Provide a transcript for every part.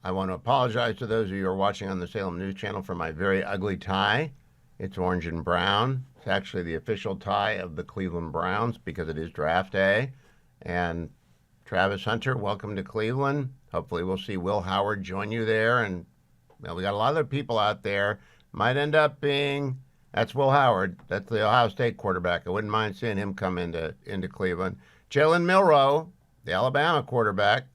I want to apologize to those of you who are watching on the Salem News Channel for my very ugly tie. It's orange and brown. It's actually the official tie of the Cleveland Browns because it is draft day. And Travis Hunter, welcome to Cleveland. Hopefully we'll see Will Howard join you there. And well, we got a lot of other people out there. Might end up being, that's Will Howard. That's the Ohio State quarterback. I wouldn't mind seeing him come into Cleveland. Jalen Milroe, the Alabama quarterback,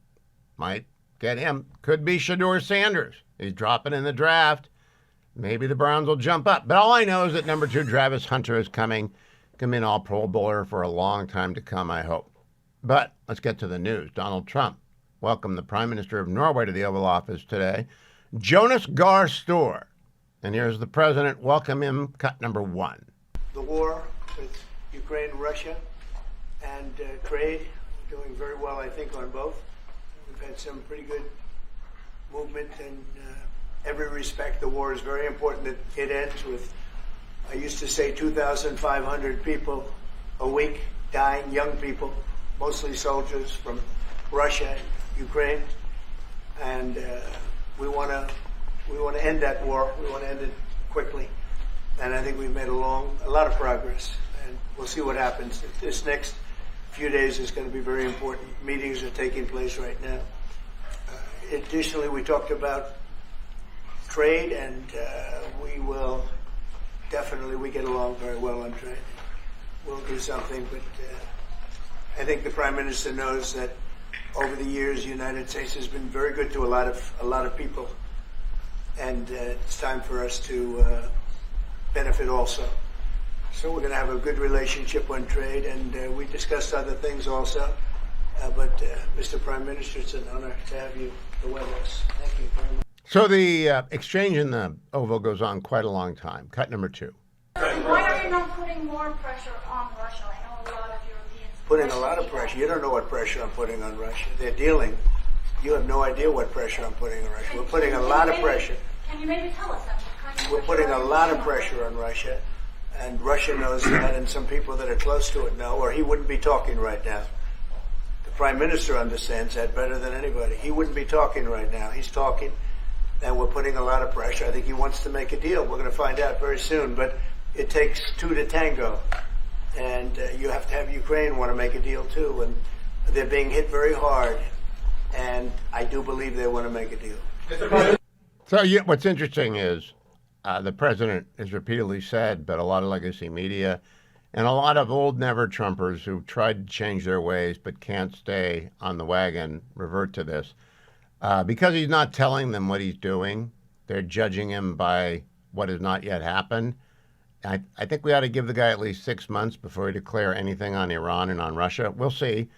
might get him. Could be Shedeur Sanders. He's dropping in the draft. Maybe the Browns will jump up. But all I know is that number 2, Travis Hunter, is coming. Come in all Pro Bowler for a long time to come, I hope. But let's get to the news. Donald Trump welcomed the Prime Minister of Norway to the Oval Office today, Jonas Gahr Store. And here's the president. Welcome him. Cut number 1. The war with Ukraine and Russia and trade, doing very well, I think, on both. We've had some pretty good movement in every respect. The war is very important that it ends with, I used to say, 2,500 people a week dying, young people, mostly soldiers from Russia and Ukraine. And we want to end that war. We want to end it quickly. And I think we've made a lot of progress. And we'll see what happens. This next few days is going to be very important. Meetings are taking place right now. Additionally, we talked about trade, and we get along very well on trade. We'll do something, but I think the Prime Minister knows that over the years, the United States has been very good to a lot of people, and it's time for us to benefit also. So we're going to have a good relationship on trade, and we discussed other things also. But Mr. Prime Minister, it's an honor to have you with us. Thank you very much. So the exchange in the Oval goes on quite a long time. Cut number 2. Why are you not putting more pressure on Russia? I know a lot of Europeans. Putting a lot of pressure. You don't know what pressure I'm putting on Russia. They're dealing. You have no idea what pressure I'm putting on Russia. We're putting a lot of pressure. Can you maybe tell us that? We're putting a lot of pressure on Russia, and Russia knows that, and some people that are close to it know, or he wouldn't be talking right now. The Prime Minister understands that better than anybody. He wouldn't be talking right now. He's talking, and we're putting a lot of pressure. I think he wants to make a deal. We're going to find out very soon, but it takes 2 to tango, and you have to have Ukraine want to make a deal too, and they're being hit very hard, and I do believe they want to make a deal. So what's interesting is the president has repeatedly said, but a lot of legacy media and a lot of old never-Trumpers who tried to change their ways but can't stay on the wagon revert to this. Because he's not telling them what he's doing, they're judging him by what has not yet happened. I think we ought to give the guy at least 6 months before he declare anything on Iran and on Russia. We'll see.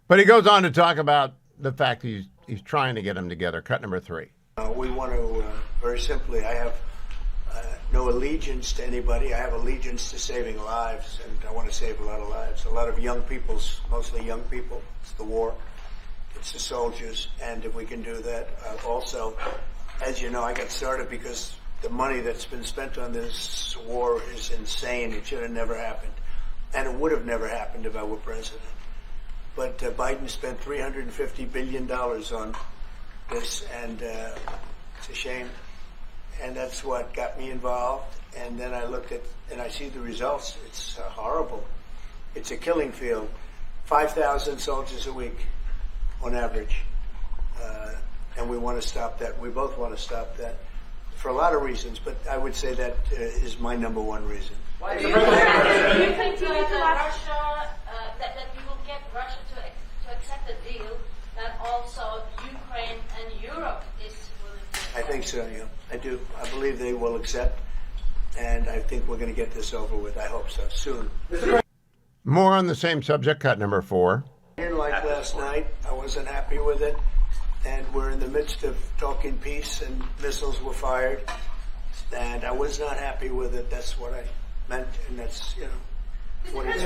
But he goes on to talk about the fact he's trying to get them together. Cut number 3. We want to, very simply, I have no allegiance to anybody. I have allegiance to saving lives, and I want to save a lot of lives. A lot of young people, mostly young people. It's the war. It's the soldiers. And if we can do that, also, as you know, I got started because the money that's been spent on this war is insane. It should have never happened. And it would have never happened if I were president. But Biden spent $350 billion on this, and it's a shame. And that's what got me involved. And then I looked at, and I see the results. It's horrible. It's a killing field. 5,000 soldiers a week on average. And we want to stop that. We both want to stop that for a lot of reasons, but I would say that is my number 1 reason. Why do you think that you will get Russia to accept a deal that also Ukraine and Europe is willing to? I think so, yeah. I do. I believe they will accept, and I think we're going to get this over with. I hope so, soon. More on the same subject. Cut number 4. I didn't like last night. I wasn't happy with it. And we're in the midst of talking peace, and missiles were fired. And I was not happy with it. That's what I meant, and that's, what it is.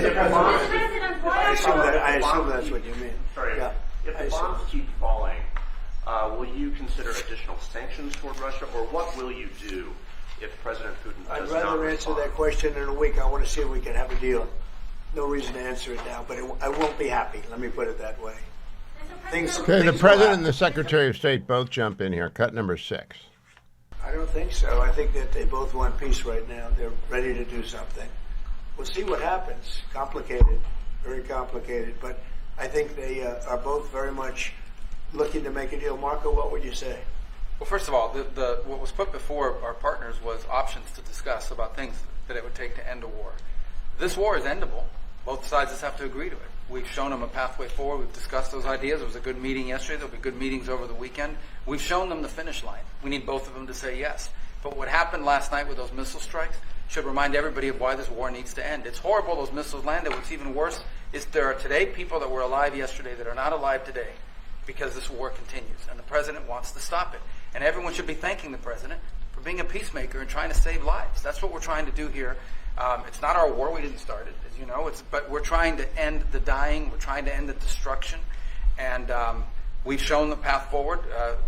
I assume that's what you mean. Sorry. Yeah. If the bombs keep falling, will you consider additional sanctions toward Russia, or what will you do if President Putin does not I'd rather answer respond? that question in a week. I want to see if we can have a deal. No reason to answer it now, but I won't be happy. Let me put it that way. things. Okay, the things President will and the Secretary of State both jump in here. Cut number 6. I don't think so. I think that they both want peace right now. They're ready to do something. We'll see what happens. Complicated, very complicated. But I think they are both very much looking to make a deal. Marco, what would you say? Well, first of all, what was put before our partners was options to discuss about things that it would take to end a war. This war is endable. Both sides just have to agree to it. We've shown them a pathway forward. We've discussed those ideas. It was a good meeting yesterday. There'll be good meetings over the weekend. We've shown them the finish line. We need both of them to say yes. But what happened last night with those missile strikes should remind everybody of why this war needs to end. It's horrible those missiles landed. What's even worse is there are today people that were alive yesterday that are not alive today because this war continues. And the president wants to stop it. And everyone should be thanking the president for being a peacemaker and trying to save lives. That's what we're trying to do here. It's not our war. We didn't start it, as you know. But we're trying to end the dying. We're trying to end the destruction. And we've shown the path forward.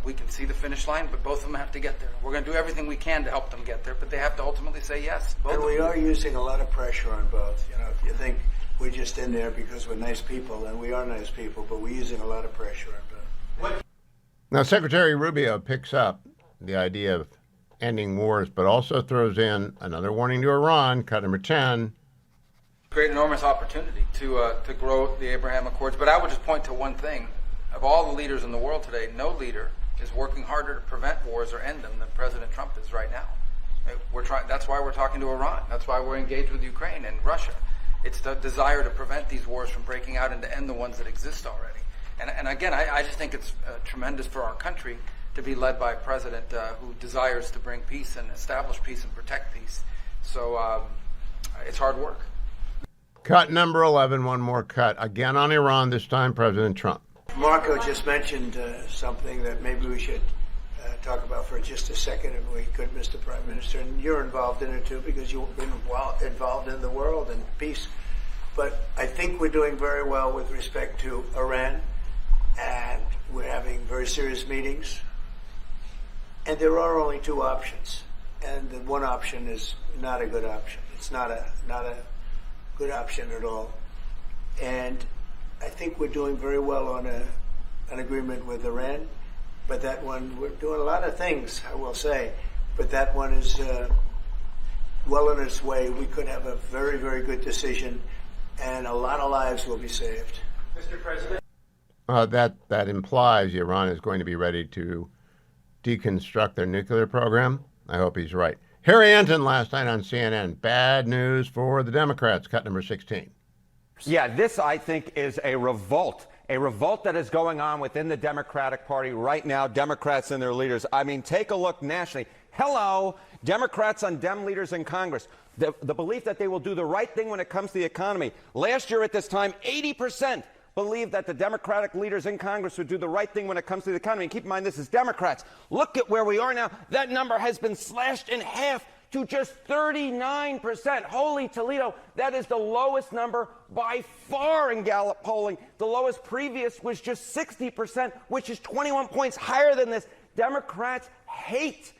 We can see the finish line, but both of them have to get there. We're going to do everything we can to help them get there, but they have to ultimately say yes. And we are using a lot of pressure on both. You know, if you think we're just in there because we're nice people, and we are nice people, but we're using a lot of pressure on both. Now, Secretary Rubio picks up the idea of ending wars, but also throws in another warning to Iran, cut number 10. Great enormous opportunity to grow the Abraham Accords. But I would just point to one thing. Of all the leaders in the world today, no leader is working harder to prevent wars or end them than President Trump is right now. That's why we're talking to Iran. That's why we're engaged with Ukraine and Russia. It's the desire to prevent these wars from breaking out and to end the ones that exist already. And again, I just think it's tremendous for our country to be led by a president who desires to bring peace and establish peace and protect peace. So it's hard work. Cut number 11, one more cut. Again on Iran, this time President Trump. Marco just mentioned something that maybe we should talk about for just a second, if we could, Mr. Prime Minister. And you're involved in it, too, because you've been involved in the world and peace. But I think we're doing very well with respect to Iran, and we're having very serious meetings. And there are only two options, and the one option is not a good option. It's not a good option at all. And I think we're doing very well on an agreement with Iran, but that one, we're doing a lot of things, I will say, but that one is well on its way. We could have a very, very good decision, and a lot of lives will be saved. Mr. President? That implies Iran is going to be ready to deconstruct their nuclear program. I hope he's right. Harry Anton last night on CNN. Bad news for the Democrats. Cut number 16. Yeah, this, I think, is a revolt that is going on within the Democratic Party right now, Democrats and their leaders. I mean, take a look nationally. Hello, Democrats and Dem leaders in Congress. The belief that they will do the right thing when it comes to the economy. Last year at this time, 80% believed that the Democratic leaders in Congress would do the right thing when it comes to the economy. And keep in mind, this is Democrats. Look at where we are now. That number has been slashed in half to just 39%. Holy Toledo, that is the lowest number by far in Gallup polling. The lowest previous was just 60%, which is 21 points higher than this. Democrats hate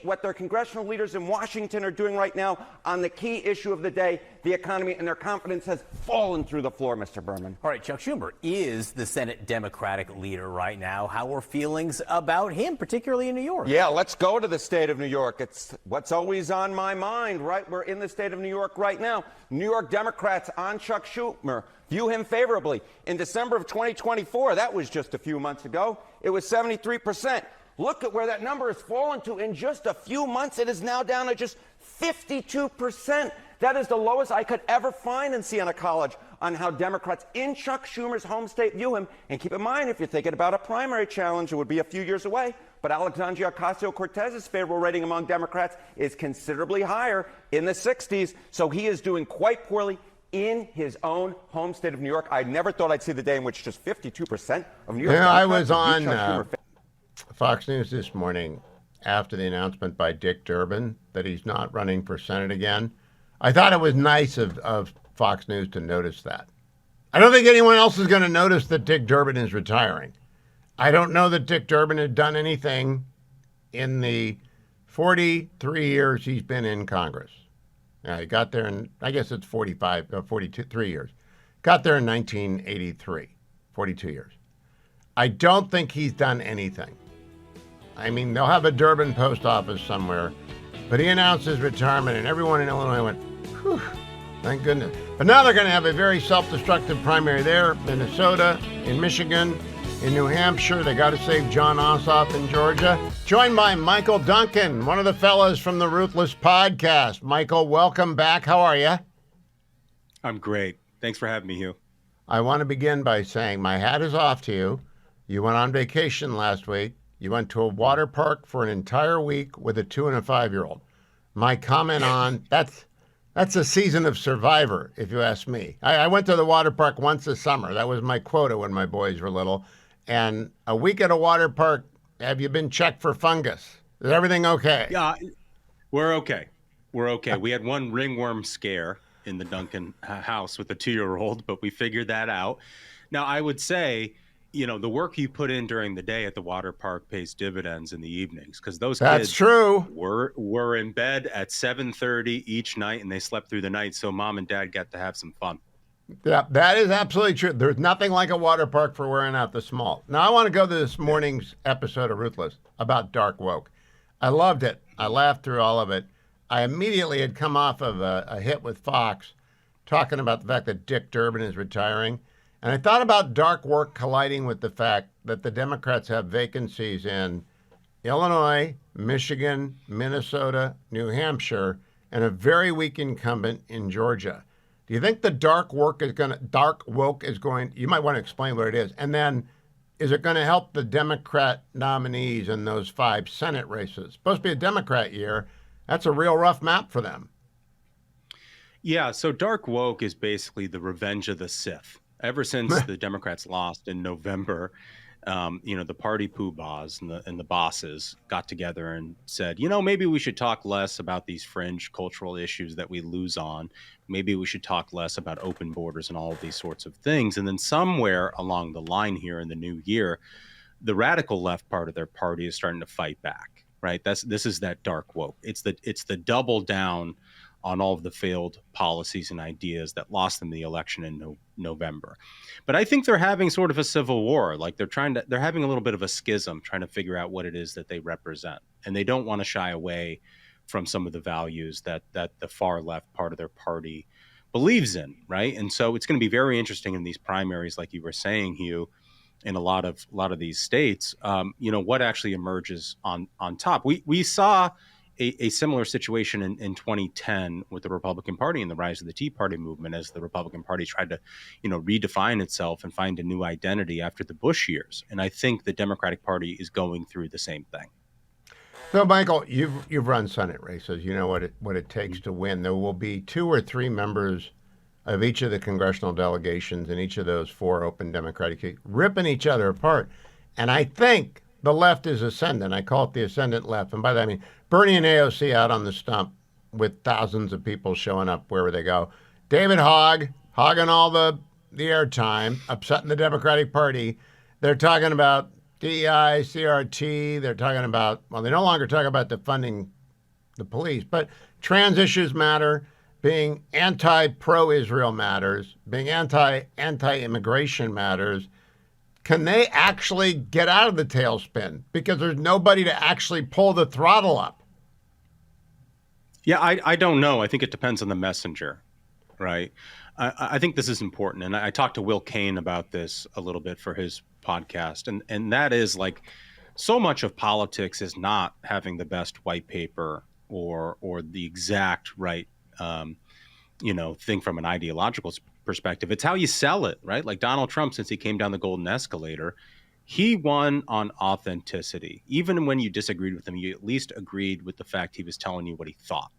what their congressional leaders in Washington are doing right now on the key issue of the day, the economy, and their confidence has fallen through the floor, Mr. Berman. All right, Chuck Schumer is the Senate Democratic leader right now. How are feelings about him, particularly in New York? Yeah, let's go to the state of New York. It's what's always on my mind, right? We're in the state of New York right now. New York Democrats on Chuck Schumer view him favorably. In December of 2024, that was just a few months ago, it was 73%. Look at where that number has fallen to in just a few months. It is now down to just 52%. That is the lowest I could ever find in Siena College on how Democrats in Chuck Schumer's home state view him. And keep in mind, if you're thinking about a primary challenge, it would be a few years away. But Alexandria Ocasio-Cortez's favorable rating among Democrats is considerably higher, in the 60s. So he is doing quite poorly in his own home state of New York. I never thought I'd see the day in which just 52% of New York Democrats I was would view on Chuck Schumer Fox News this morning after the announcement by Dick Durbin that he's not running for Senate again. I thought it was nice of Fox News to notice that. I don't think anyone else is going to notice that Dick Durbin is retiring. I don't know that Dick Durbin had done anything in the 43 years he's been in Congress. Now, he got there in, I guess it's 43 years. Got there in 1983. 42 years. I don't think he's done anything. I mean, they'll have a Durban post office somewhere, but he announced his retirement, and everyone in Illinois went, whew, thank goodness. But now they're going to have a very self-destructive primary there, Minnesota, in Michigan, in New Hampshire. They got to save John Ossoff in Georgia. Joined by Michael Duncan, one of the fellas from the Ruthless podcast. Michael, welcome back. How are you? I'm great. Thanks for having me, Hugh. I want to begin by saying my hat is off to you. You went on vacation last week. You went to a water park for an entire week with a 2- and a 5-year-old. My comment on that's a season of Survivor, if you ask me. I went to the water park once a summer. That was my quota when my boys were little. And a week at a water park, have you been checked for fungus? Is everything okay? Yeah, we're okay. We're okay. We had one ringworm scare in the Duncan house with a 2-year-old, but we figured that out. Now, I would say, you know, the work you put in during the day at the water park pays dividends in the evenings, because those kids true. were in bed at 7:30 each night, and they slept through the night, so mom and dad got to have some fun. Yeah, that is absolutely true. There's nothing like a water park for wearing out the small. Now, I want to go to this morning's episode of Ruthless about dark woke. I loved it. I laughed through all of it. I immediately had come off of a hit with Fox talking about the fact that Dick Durbin is retiring. And I thought about dark work colliding with the fact that the Democrats have vacancies in Illinois, Michigan, Minnesota, New Hampshire, and a very weak incumbent in Georgia. Do you think the dark woke is going, you might want to explain what it is. And then is it going to help the Democrat nominees in those 5 Senate races? It's supposed to be a Democrat year. That's a real rough map for them. Yeah, so dark woke is basically the revenge of the Sith. Ever since the Democrats lost in November, the party poobahs and the bosses got together and said, maybe we should talk less about these fringe cultural issues that we lose on. Maybe we should talk less about open borders and all of these sorts of things. And then somewhere along the line here in the new year, the radical left part of their party is starting to fight back, right? This is that dark woke. It's the double down on all of the failed policies and ideas that lost them the election in November. But I think they're having sort of a civil war. Like they're having a little bit of a schism, trying to figure out what it is that they represent. And they don't want to shy away from some of the values that the far left part of their party believes in, right? And so it's going to be very interesting in these primaries, like you were saying, Hugh, in a lot of these states, what actually emerges on top. We saw a similar situation in 2010 with the Republican Party and the rise of the Tea Party movement, as the Republican Party tried to, redefine itself and find a new identity after the Bush years. And I think the Democratic Party is going through the same thing. So, Michael, you've run Senate races. You know what it takes to win. There will be 2 or 3 members of each of the congressional delegations in each of those 4 open Democratic seats ripping each other apart. And I think the left is ascendant. I call it the ascendant left. And by that I mean Bernie and AOC out on the stump with thousands of people showing up wherever they go. David hogging all the airtime, upsetting the Democratic Party. They're talking about DEI, CRT. They're talking about, well, they no longer talk about defunding the police, but trans issues matter. Being anti-pro-Israel matters. Being anti-immigration matters. Can they actually get out of the tailspin? Because there's nobody to actually pull the throttle up. Yeah, I don't know. I think it depends on the messenger, right? I think this is important. And I talked to Will Cain about this a little bit for his podcast. And that is like, so much of politics is not having the best white paper or the exact right, thing from an ideological perspective. It's how you sell it, right? Like Donald Trump, since he came down the golden escalator, he won on authenticity. Even when you disagreed with him, you at least agreed with the fact he was telling you what he thought,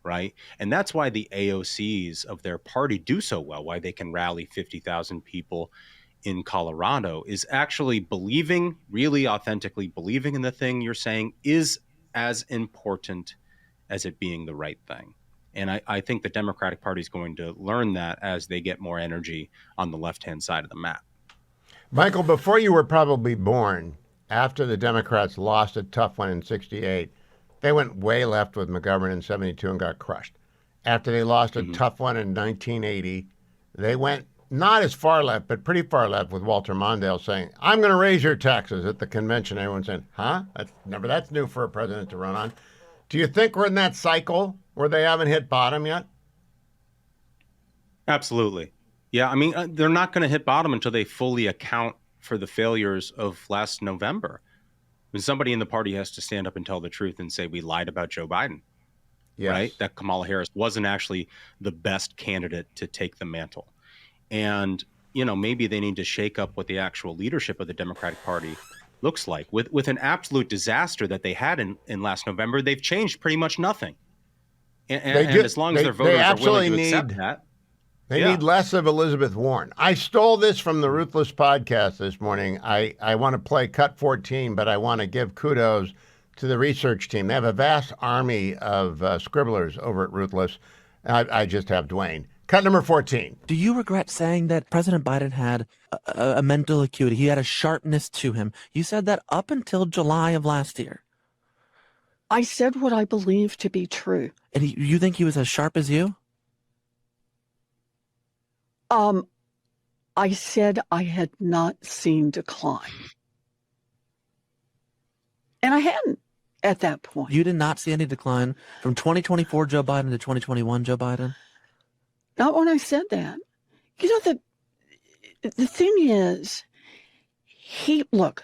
right? And that's why the AOCs of their party do so well, why they can rally 50,000 people in Colorado, is actually believing, really authentically believing in the thing you're saying is as important as it being the right thing. And I think the Democratic Party is going to learn that as they get more energy on the left-hand side of the map. Michael, before you were probably born, after the Democrats lost a tough one in 68, they went way left with McGovern in 72 and got crushed. After they lost a tough one in 1980, they went not as far left, but pretty far left, with Walter Mondale saying, "I'm going to raise your taxes" at the convention. Everyone's saying, "Huh? That's new for a president to run on." Do you think we're in that cycle where they haven't hit bottom yet? Absolutely. Yeah, I mean, they're not going to hit bottom until they fully account for the failures of last November. When somebody in the party has to stand up and tell the truth and say, we lied about Joe Biden, Yes. right? That Kamala Harris wasn't actually the best candidate to take the mantle. And, maybe they need to shake up what the actual leadership of the Democratic Party looks like. With an absolute disaster that they had in last November, they've changed pretty much nothing. And as long as their voters are willing to accept that. They need less of Elizabeth Warren. I stole this from the Ruthless podcast this morning. I want to play cut 14, but I want to give kudos to the research team. They have a vast army of scribblers over at Ruthless. I just have Dwayne. Cut number 14. Do you regret saying that President Biden had a mental acuity? He had a sharpness to him. You said that up until July of last year. I said what I believe to be true. And you think he was as sharp as you? I said I had not seen decline. And I hadn't at that point. You did not see any decline from 2024 Joe Biden to 2021 Joe Biden? Not when I said that. The thing is, he was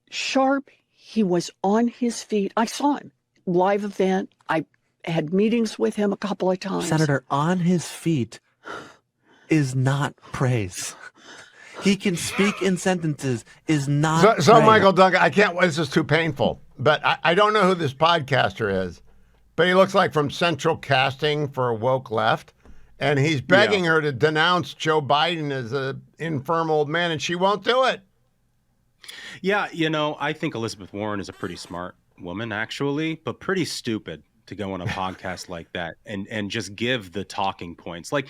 sharp. He was on his feet. I saw him. Live event. I had meetings with him a couple of times. Senator, on his feet is not praise. He can speak in sentences is not So praise. Michael Duncan, I can't, this is too painful, but I don't know who this podcaster is, but he looks like from Central Casting for a woke left, and he's begging her to denounce Joe Biden as an infirm old man, and she won't do it. Yeah, I think Elizabeth Warren is a pretty smart woman, actually, but pretty stupid to go on a podcast like that and just give the talking points. Like,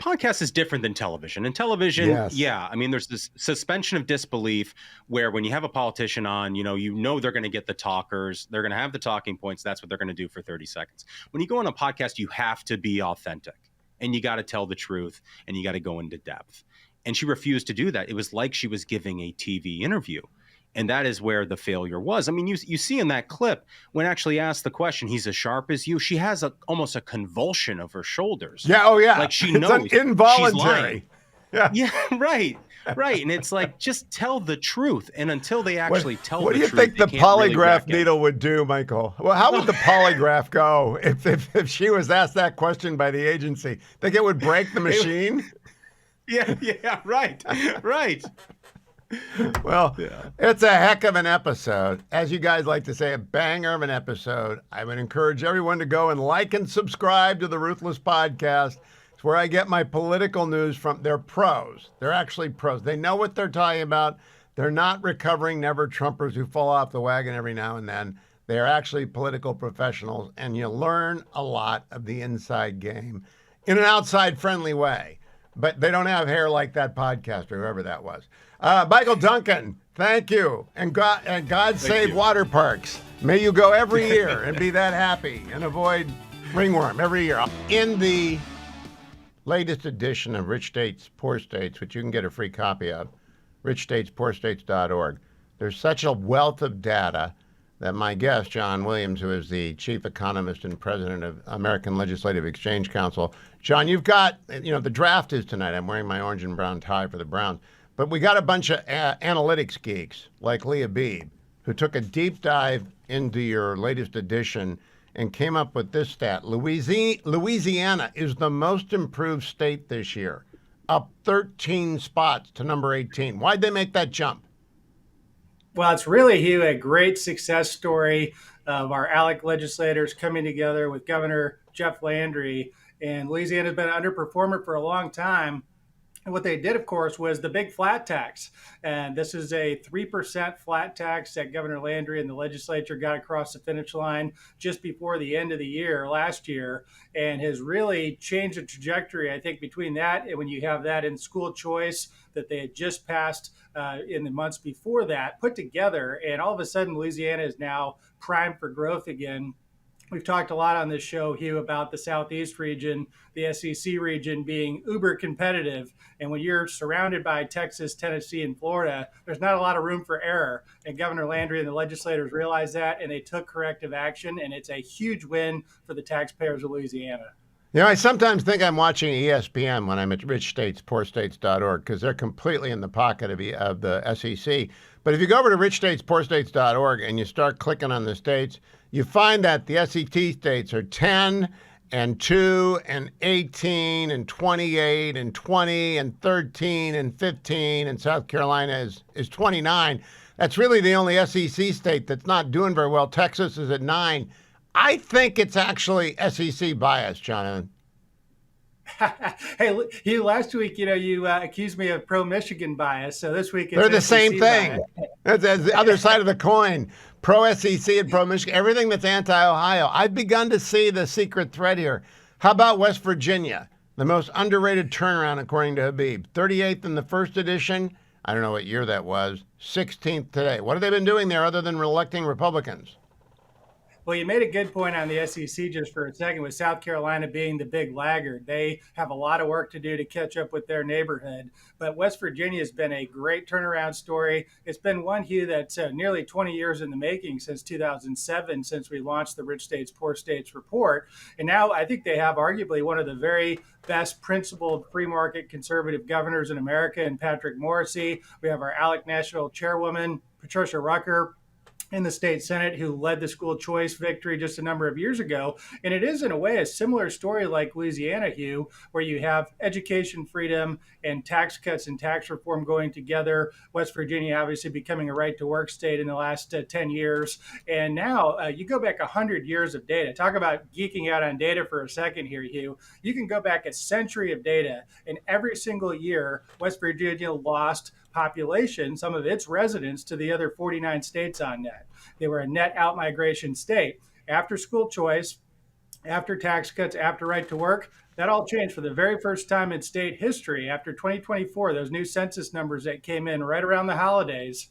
podcast is different than television. And television, there's this suspension of disbelief where when you have a politician on, they're going to get the talkers, they're going to have the talking points. That's what they're going to do for 30 seconds. When you go on a podcast, you have to be authentic and you got to tell the truth and you got to go into depth. And she refused to do that. It was like she was giving a TV interview. And that is where the failure was. I mean, you see in that clip, when actually asked the question, he's as sharp as you, she has almost a convulsion of her shoulders. Yeah, oh yeah. Like she knows involuntary. Yeah, right. And it's like, just tell the truth. And until they actually tell the truth, what do you think the polygraph needle would do, Michael? Well, how would the polygraph go if she was asked that question by the agency? Think it would break the machine? Yeah, right. Well, It's a heck of an episode. As you guys like to say, a banger of an episode. I would encourage everyone to go and like and subscribe to the Ruthless podcast. It's where I get my political news from. They're pros. They're actually pros. They know what they're talking about. They're not recovering never-Trumpers who fall off the wagon every now and then. They are actually political professionals, and you learn a lot of the inside game in an outside-friendly way. But they don't have hair like that podcaster, whoever that was. Michael Duncan, thank you. And God save water parks. May you go every year and be that happy and avoid ringworm every year. In the latest edition of Rich States, Poor States, which you can get a free copy of, richstatespoorstates.org, there's such a wealth of data that my guest, John Williams, who is the chief economist and president of American Legislative Exchange Council. John, you've got, the draft is tonight. I'm wearing my orange and brown tie for the Browns. But we got a bunch of analytics geeks like Leah Beebe, who took a deep dive into your latest edition and came up with this stat. Louisiana is the most improved state this year, up 13 spots to number 18. Why'd they make that jump? Well, it's really, Hugh, a great success story of our ALEC legislators coming together with Governor Jeff Landry. And Louisiana's been an underperformer for a long time. And what they did, of course, was the big flat tax. And this is a 3% flat tax that Governor Landry and the legislature got across the finish line just before the end of the year last year, and has really changed the trajectory, I think, between that and when you have that in school choice that they had just passed in the months before that put together. And all of a sudden, Louisiana is now primed for growth again. We've talked a lot on this show, Hugh, about the Southeast region, the SEC region being uber competitive. And when you're surrounded by Texas, Tennessee, and Florida, there's not a lot of room for error. And Governor Landry and the legislators realized that, and they took corrective action. And it's a huge win for the taxpayers of Louisiana. You know, I sometimes think I'm watching ESPN when I'm at richstatespoorstates.org because they're completely in the pocket of the SEC. But if you go over to richstatespoorstates.org and you start clicking on the states, you find that the SEC states are 10 and 2 and 18 and 28 and 20 and 13 and 15, and South Carolina is 29. That's really the only SEC state that's not doing very well. Texas is at 9. I think it's actually SEC bias, Jonathan. Hey, Hugh, last week, you accused me of pro-Michigan bias, so this week it's They're the SEC same thing. That's the other side of the coin. Pro-SEC and pro-Michigan, everything that's anti-Ohio. I've begun to see the secret thread here. How about West Virginia? The most underrated turnaround, according to Habib. 38th in the first edition. I don't know what year that was. 16th today. What have they been doing there other than electing Republicans? Well, you made a good point on the SEC just for a second, with South Carolina being the big laggard. They have a lot of work to do to catch up with their neighborhood. But West Virginia has been a great turnaround story. It's been one, Hugh, that's nearly 20 years in the making, since 2007, since we launched the Rich States, Poor States report. And now I think they have arguably one of the very best principled free market conservative governors in America in Patrick Morrisey. We have our ALEC National Chairwoman, Patricia Rucker, in the state Senate, who led the school choice victory just a number of years ago. And it is, in a way, a similar story like Louisiana, Hugh, where you have education freedom and tax cuts and tax reform going together. West Virginia obviously becoming a right-to-work state in the last 10 years. And now you go back 100 years of data. Talk about geeking out on data for a second here, Hugh. You can go back a century of data, and every single year, West Virginia lost population, some of its residents, to the other 49 states on net. They were a net out-migration state. After school choice, after tax cuts, after right to work, that all changed for the very first time in state history. After 2024, those new census numbers that came in right around the holidays,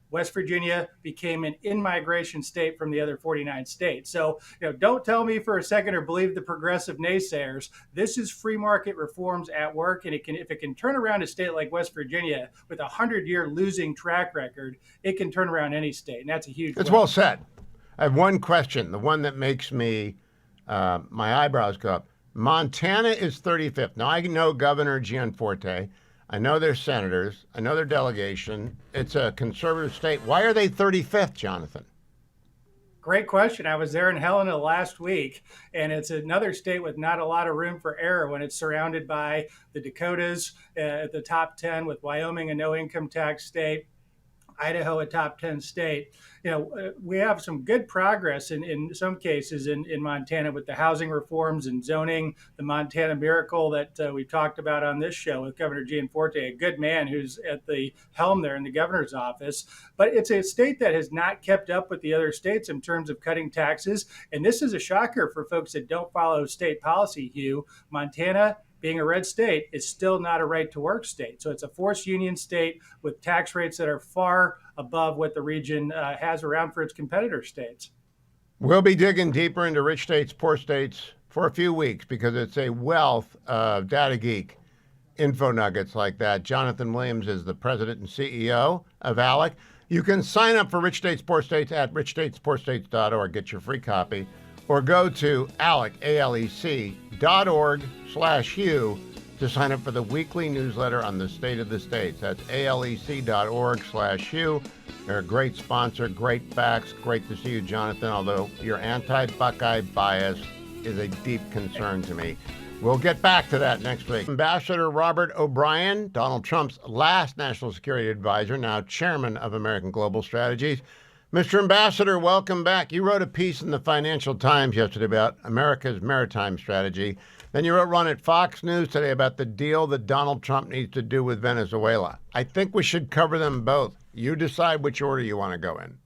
West Virginia became an in-migration state from the other 49 states. So, don't tell me for a second or believe the progressive naysayers. This is free market reforms at work, and if it can turn around a state like West Virginia with a 100-year losing track record, it can turn around any state, and that's a huge It's win. well said. I have one question, the one that makes me, my eyebrows go up. Montana is 35th. Now, I know Governor Gianforte. I know their senators. I know their delegation. It's a conservative state. Why are they 35th, Jonathan? Great question. I was there in Helena last week, and it's another state with not a lot of room for error when it's surrounded by the Dakotas at the top 10, with Wyoming a no income tax state, Idaho a top 10 state. We have some good progress in some cases in Montana with the housing reforms and zoning, the Montana miracle that we talked about on this show with Governor Gianforte, a good man who's at the helm there in the governor's office. But it's a state that has not kept up with the other states in terms of cutting taxes. And this is a shocker for folks that don't follow state policy, Hugh. Montana, being a red state, is still not a right-to-work state. So it's a forced union state with tax rates that are far above what the region has around for its competitor states. We'll be digging deeper into rich states, poor states for a few weeks because it's a wealth of data geek info nuggets like that. Jonathan Williams is the president and CEO of ALEC. You can sign up for Rich States, Poor States at richstatespoorstates.org. Get your free copy. Or go to alec.org/Hugh to sign up for the weekly newsletter on the state of the states. That's alec.org/Hugh. They're a great sponsor, great facts. Great to see you, Jonathan, although your anti-Buckeye bias is a deep concern to me. We'll get back to that next week. Ambassador Robert O'Brien, Donald Trump's last national security advisor, now chairman of American Global Strategies. Mr. Ambassador, welcome back. You wrote a piece in the Financial Times yesterday about America's maritime strategy. Then you wrote one at Fox News today about the deal that Donald Trump needs to do with Venezuela. I think we should cover them both. You decide which order you want to go in.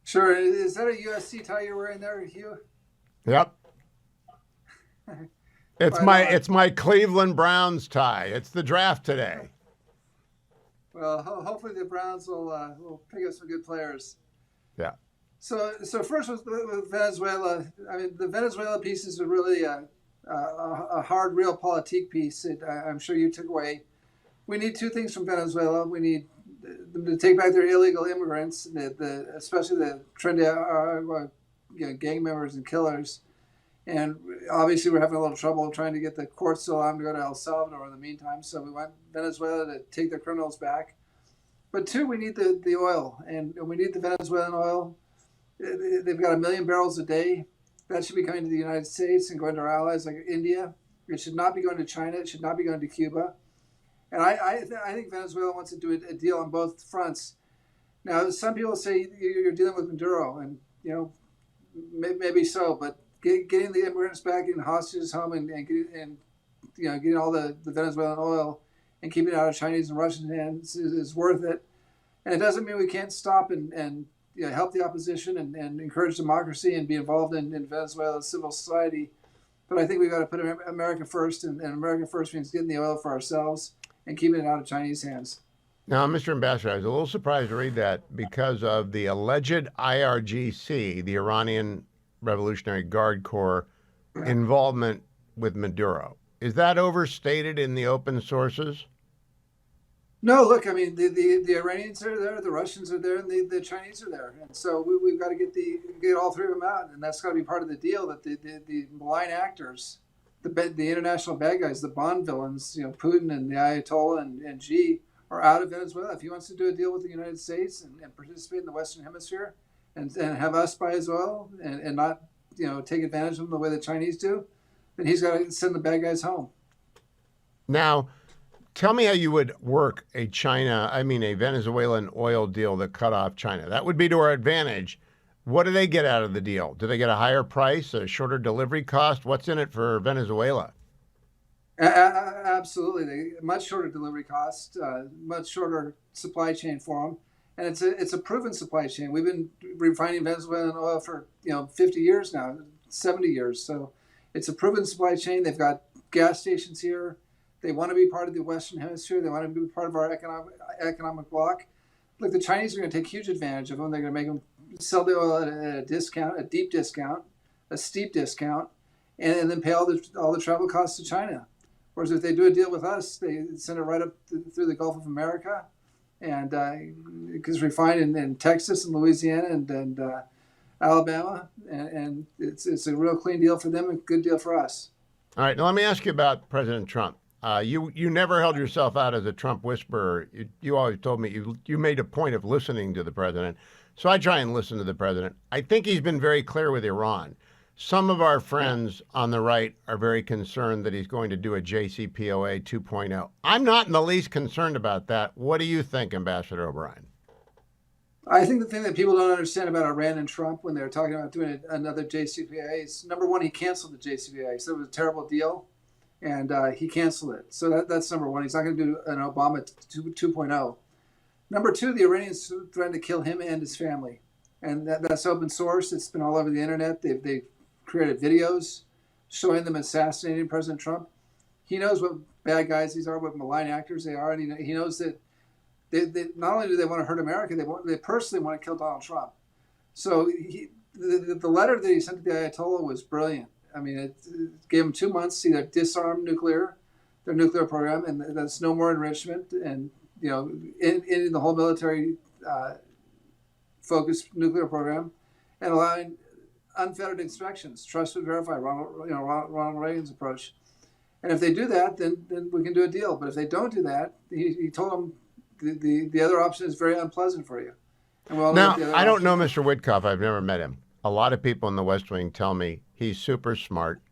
Sure. Is that a USC tie you're wearing there, Hugh? Yep. It's my Cleveland Browns tie. It's the draft today. Well, hopefully the Browns will pick up some good players. Yeah. So first with Venezuela, I mean, the Venezuela piece is really a hard realpolitik piece that I'm sure you took away. We need two things from Venezuela. We need them to take back their illegal immigrants, especially the trendy gang members and killers. And obviously, we're having a little trouble trying to get the courts to allow them to go to El Salvador in the meantime. So we want Venezuela to take their criminals back. But two, we need the oil, and we need the Venezuelan oil. They've got 1 million barrels a day. That should be coming to the United States and going to our allies like India. It should not be going to China. It should not be going to Cuba. And I think Venezuela wants to do a deal on both fronts. Now, some people say you're dealing with Maduro, and maybe so, but getting the immigrants back in hostages home and getting all the Venezuelan oil and keeping it out of Chinese and Russian hands is worth it. And it doesn't mean we can't stop and help the opposition and encourage democracy and be involved in Venezuela's civil society. But I think we've got to put America first, and America first means getting the oil for ourselves and keeping it out of Chinese hands. Now, Mr. Ambassador, I was a little surprised to read that because of the alleged IRGC, the Iranian Revolutionary Guard Corps, involvement with Maduro. Is that overstated in the open sources? No, look, I mean, the Iranians are there, the Russians are there, and the Chinese are there. And so we've got to get all three of them out. And that's got to be part of the deal, that the malign actors, the international bad guys, the Bond villains, Putin and the Ayatollah and Xi, are out of Venezuela. If he wants to do a deal with the United States and participate in the Western Hemisphere and have us buy his oil and not take advantage of them the way the Chinese do, then he's got to send the bad guys home. Now, tell me how you would work a Venezuelan oil deal that cut off China. That would be to our advantage. What do they get out of the deal? Do they get a higher price, a shorter delivery cost? What's in it for Venezuela? Absolutely, much shorter delivery cost, much shorter supply chain for them, and it's a proven supply chain. We've been refining Venezuelan oil for 50 years now, 70 years. So it's a proven supply chain. They've got gas stations here. They want to be part of the Western Hemisphere. They want to be part of our economic bloc. Look, the Chinese are going to take huge advantage of them. They're going to make them sell the oil at a discount, a deep discount, a steep discount, and then pay all the travel costs to China. Whereas if they do a deal with us, they send it right up through the Gulf of America, and it's refined in Texas and Louisiana and Alabama, and it's a real clean deal for them and good deal for us. All right, now let me ask you about President Trump. You never held yourself out as a Trump whisperer. You always told me you made a point of listening to the president. So I try and listen to the president. I think he's been very clear with Iran. Some of our friends on the right are very concerned that he's going to do a JCPOA 2.0. I'm not in the least concerned about that. What do you think, Ambassador OBrien? I think the thing that people don't understand about Iran and Trump when they're talking about doing another JCPOA is, number one, he canceled the JCPOA. He said it was a terrible deal, and he canceled it. So that's number one. He's not going to do an Obama 2.0. Number two, the Iranians threatened to kill him and his family. And that's open source. It's been all over the internet. They've created videos showing them assassinating President Trump. He knows what bad guys these are, what malign actors they are, and he knows that they not only do they want to hurt America, they personally want to kill Donald Trump. So the letter that he sent to the Ayatollah was brilliant. I mean, it gave him 2 months to either disarm their nuclear program, and that's no more enrichment, and in the whole military focused nuclear program, and allowing unfettered inspections, trust but verify, Ronald Reagan's approach. And if they do that, then we can do a deal. But if they don't do that, he told them the other option is very unpleasant for you. And we all know now, I don't know Mr. Witkoff. I've never met him. A lot of people in the West Wing tell me he's super smart.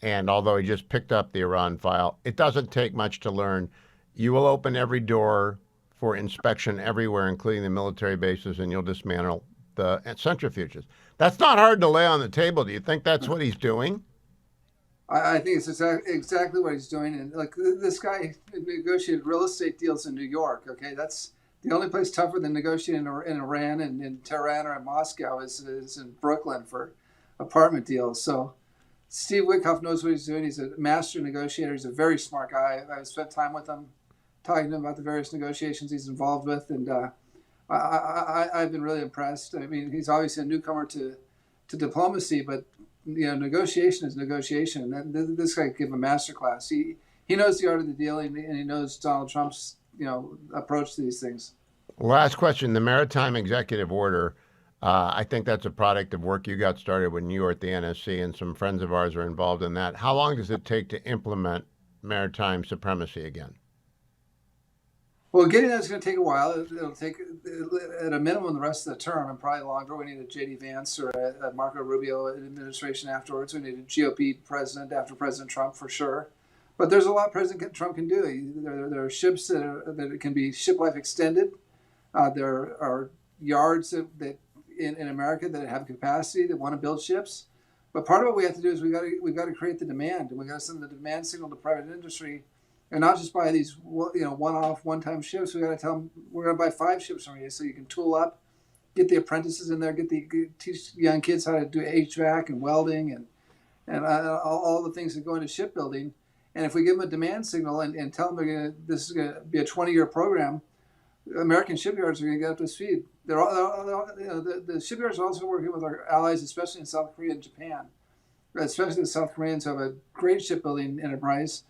And although he just picked up the Iran file, it doesn't take much to learn. You will open every door for inspection everywhere, including the military bases, and you'll dismantle the centrifuges. That's not hard to lay on the table. Do you think that's what he's doing? I think it's exactly what he's doing. And like this guy negotiated real estate deals in New York. Okay, that's the only place tougher than negotiating in Iran and in Tehran or in Moscow is in Brooklyn for apartment deals. So Steve Witkoff knows what he's doing. He's a master negotiator. He's a very smart guy. I've spent time with him, talking to him about the various negotiations he's involved with, and I've been really impressed. I mean, he's obviously a newcomer to diplomacy, but negotiation is negotiation. And this guy could give a masterclass. He knows the art of the deal, and he knows Donald Trump's approach to these things. Last question: the Maritime Executive Order. I think that's a product of work you got started when you were at the NSC, and some friends of ours are involved in that. How long does it take to implement maritime supremacy again? Well, getting that's going to take a while. It'll take, at a minimum, the rest of the term, and probably longer. We need a J.D. Vance or a Marco Rubio administration afterwards. We need a GOP president after President Trump, for sure. But there's a lot President Trump can do. There are ships that can be ship life extended. There are yards that in America that have capacity that want to build ships. But part of what we have to do is we've got to create the demand, and we've got to send the demand signal to private industry. And not just buy these, one-off, one-time ships. We got to tell them we're going to buy 5 ships from you, so you can tool up, get the apprentices in there, teach young kids how to do HVAC and welding and all the things that go into shipbuilding. And if we give them a demand signal and tell them this is going to be a 20-year program, American shipyards are going to get up to speed. The shipyards are also working with our allies, especially in South Korea and Japan. Especially the South Koreans have a great shipbuilding enterprise.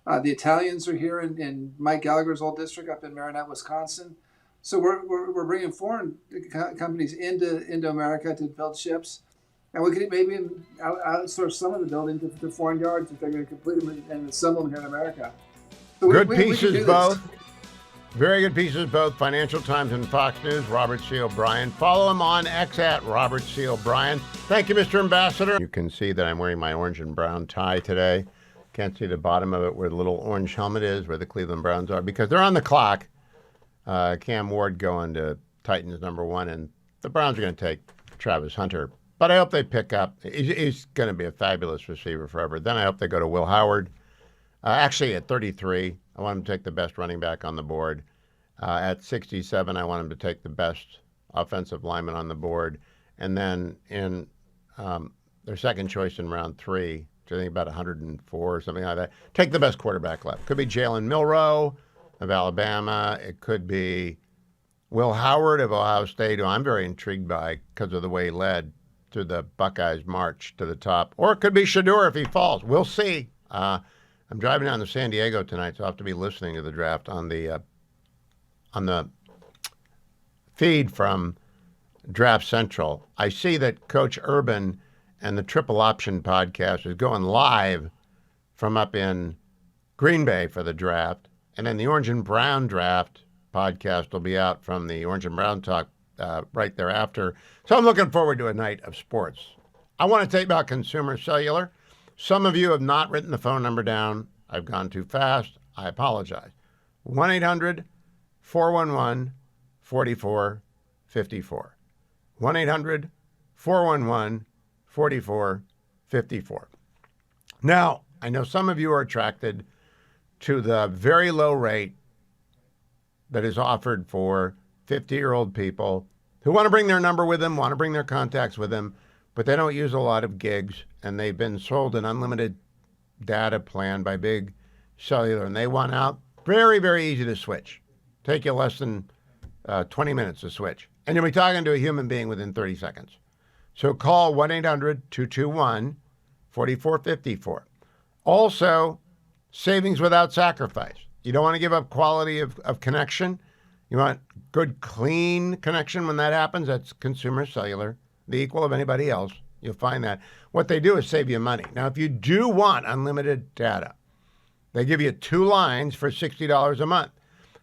The Italians are here in Mike Gallagher's old district up in Marinette, Wisconsin. So we're bringing foreign companies into America to build ships, and we could maybe outsource some of the building to foreign yards if they're going to complete them and assemble them here in America. So good pieces both. Very good pieces both. Financial Times and Fox News. Robert C. O'Brien. Follow him on X at Robert C. O'Brien. Thank you, Mr. Ambassador. You can see that I'm wearing my orange and brown tie today. Can't see the bottom of it where the little orange helmet is, where the Cleveland Browns are, because they're on the clock. Cam Ward going to Titans #1, and the Browns are going to take Travis Hunter. But I hope they pick up. He's going to be a fabulous receiver forever. Then I hope they go to Will Howard. Actually, at 33, I want him to take the best running back on the board. At 67, I want him to take the best offensive lineman on the board. And then in their second choice in round 3, I think about 104 or something like that. Take the best quarterback left. Could be Jalen Milroe of Alabama. It could be Will Howard of Ohio State, who I'm very intrigued by because of the way he led through the Buckeyes' march to the top. Or it could be Shedeur if he falls. We'll see. I'm driving down to San Diego tonight, so I'll have to be listening to the draft on the feed from Draft Central. I see that Coach Urban and the Triple Option podcast is going live from up in Green Bay for the draft. And then the Orange and Brown draft podcast will be out from the Orange and Brown Talk right thereafter. So I'm looking forward to a night of sports. I want to tell you about Consumer Cellular. Some of you have not written the phone number down. I've gone too fast. I apologize. 1-800-411-4454. 1-800-411-4454. Now, I know some of you are attracted to the very low rate that is offered for 50-year-old people who want to bring their number with them, want to bring their contacts with them, but they don't use a lot of gigs, and they've been sold an unlimited data plan by big cellular, and they want out. Very, very easy to switch. Take you less than 20 minutes to switch. And you'll be talking to a human being within 30 seconds. So call 1-800-221-4454. Also, savings without sacrifice. You don't want to give up quality of connection. You want good, clean connection when that happens. That's Consumer Cellular, the equal of anybody else. You'll find that. What they do is save you money. Now, if you do want unlimited data, they give you 2 lines for $60 a month.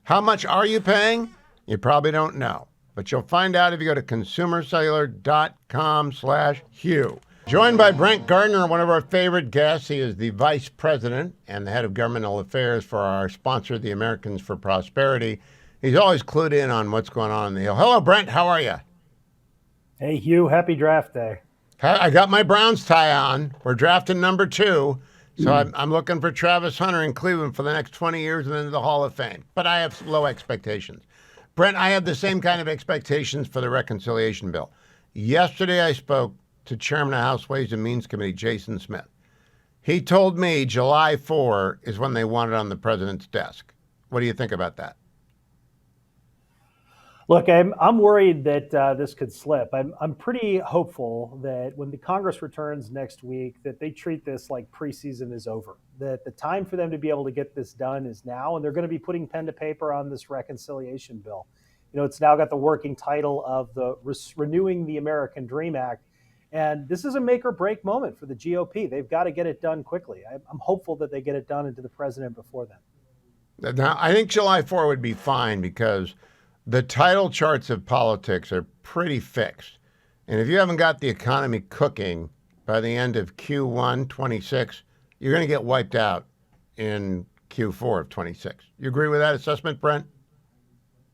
How much are you paying? You probably don't know. But you'll find out if you go to consumercellular.com/Hugh. Joined by Brent Gardner, one of our favorite guests. He is the Vice President and the Head of Governmental Affairs for our sponsor, the Americans for Prosperity. He's always clued in on what's going on in the Hill. Hello, Brent. How are you? Hey, Hugh. Happy draft day. I got my Browns tie on. We're drafting number 2. So I'm looking for Travis Hunter in Cleveland for the next 20 years and then to the Hall of Fame. But I have low expectations. Brent, I have the same kind of expectations for the reconciliation bill. Yesterday I spoke to Chairman of House Ways and Means Committee, Jason Smith. He told me July 4 is when they want it on the president's desk. What do you think about that? Look, I'm worried that this could slip. I'm pretty hopeful that when the Congress returns next week, that they treat this like preseason is over. That the time for them to be able to get this done is now, and they're going to be putting pen to paper on this reconciliation bill. You know, it's now got the working title of the Renewing the American Dream Act, and this is a make or break moment for the GOP. They've got to get it done quickly. I'm hopeful that they get it done into the president before then. Now, I think July 4 would be fine because the title charts of politics are pretty fixed. And if you haven't got the economy cooking by the end of Q1 26, you're going to get wiped out in Q4 of 26. You agree with that assessment, Brent?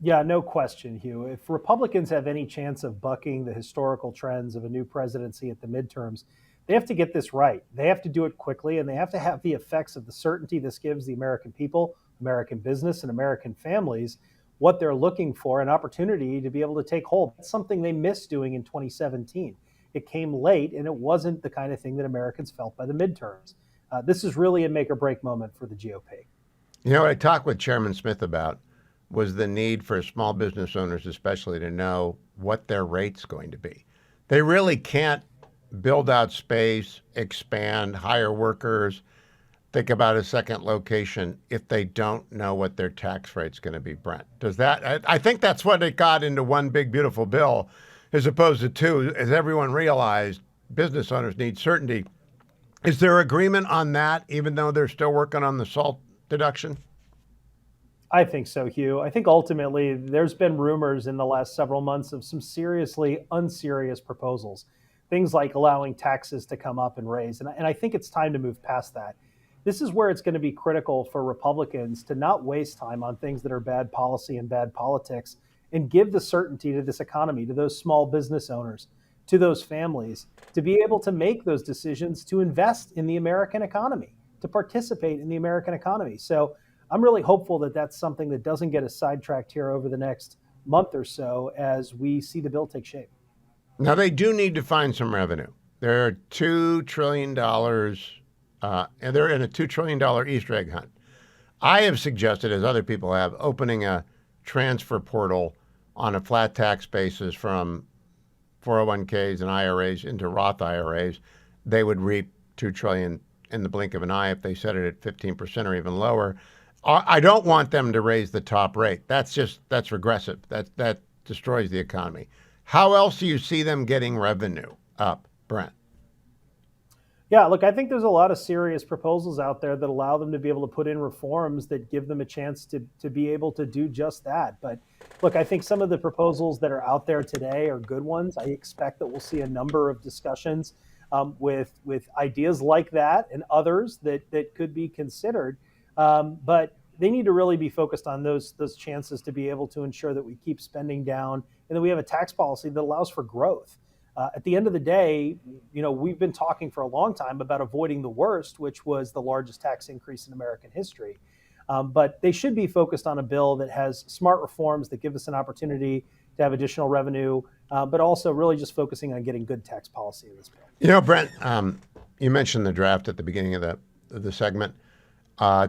Yeah, no question, Hugh. If Republicans have any chance of bucking the historical trends of a new presidency at the midterms, they have to get this right. They have to do it quickly, and they have to have the effects of the certainty this gives the American people, American business, and American families what they're looking for, an opportunity to be able to take hold. That's something they missed doing in 2017. It came late, and it wasn't the kind of thing that Americans felt by the midterms. This is really a make or break moment for the GOP. You know, what I talked with Chairman Smith about was the need for small business owners especially to know what their rate's going to be. They really can't build out space, expand, hire workers, think about a second location if they don't know what their tax rate's going to be, Brent. Does that, I think that's what it got into one big, beautiful bill as opposed to two, as everyone realized business owners need certainty. Is there agreement on that, even though they're still working on the SALT deduction? I think so, Hugh. I think ultimately there's been rumors in the last several months of some seriously unserious proposals, things like allowing taxes to come up and raise. And I think it's time to move past that. This is where it's going to be critical for Republicans to not waste time on things that are bad policy and bad politics and give the certainty to this economy, to those small business owners, to those families, to be able to make those decisions to invest in the American economy, to participate in the American economy. So I'm really hopeful that that's something that doesn't get us sidetracked here over the next month or so as we see the bill take shape. Now, they do need to find some revenue. There are $2 trillion, and they're in a $2 trillion Easter egg hunt. I have suggested, as other people have, opening a transfer portal on a flat tax basis from 401ks and IRAs into Roth IRAs. They would reap $2 trillion in the blink of an eye if they set it at 15% or even lower. I don't want them to raise the top rate. That's regressive. That destroys the economy. How else do you see them getting revenue up, Brent? Yeah, look, I think there's a lot of serious proposals out there that allow them to be able to put in reforms that give them a chance to be able to do just that. But look, I think some of the proposals that are out there today are good ones. I expect that we'll see a number of discussions with ideas like that and others that could be considered. But they need to really be focused on those chances to be able to ensure that we keep spending down and that we have a tax policy that allows for growth. At the end of the day, you know, we've been talking for a long time about avoiding the worst, which was the largest tax increase in American history. But they should be focused on a bill that has smart reforms that give us an opportunity to have additional revenue, but also really just focusing on getting good tax policy in this bill. You know, Brent, you mentioned the draft at the beginning of the segment.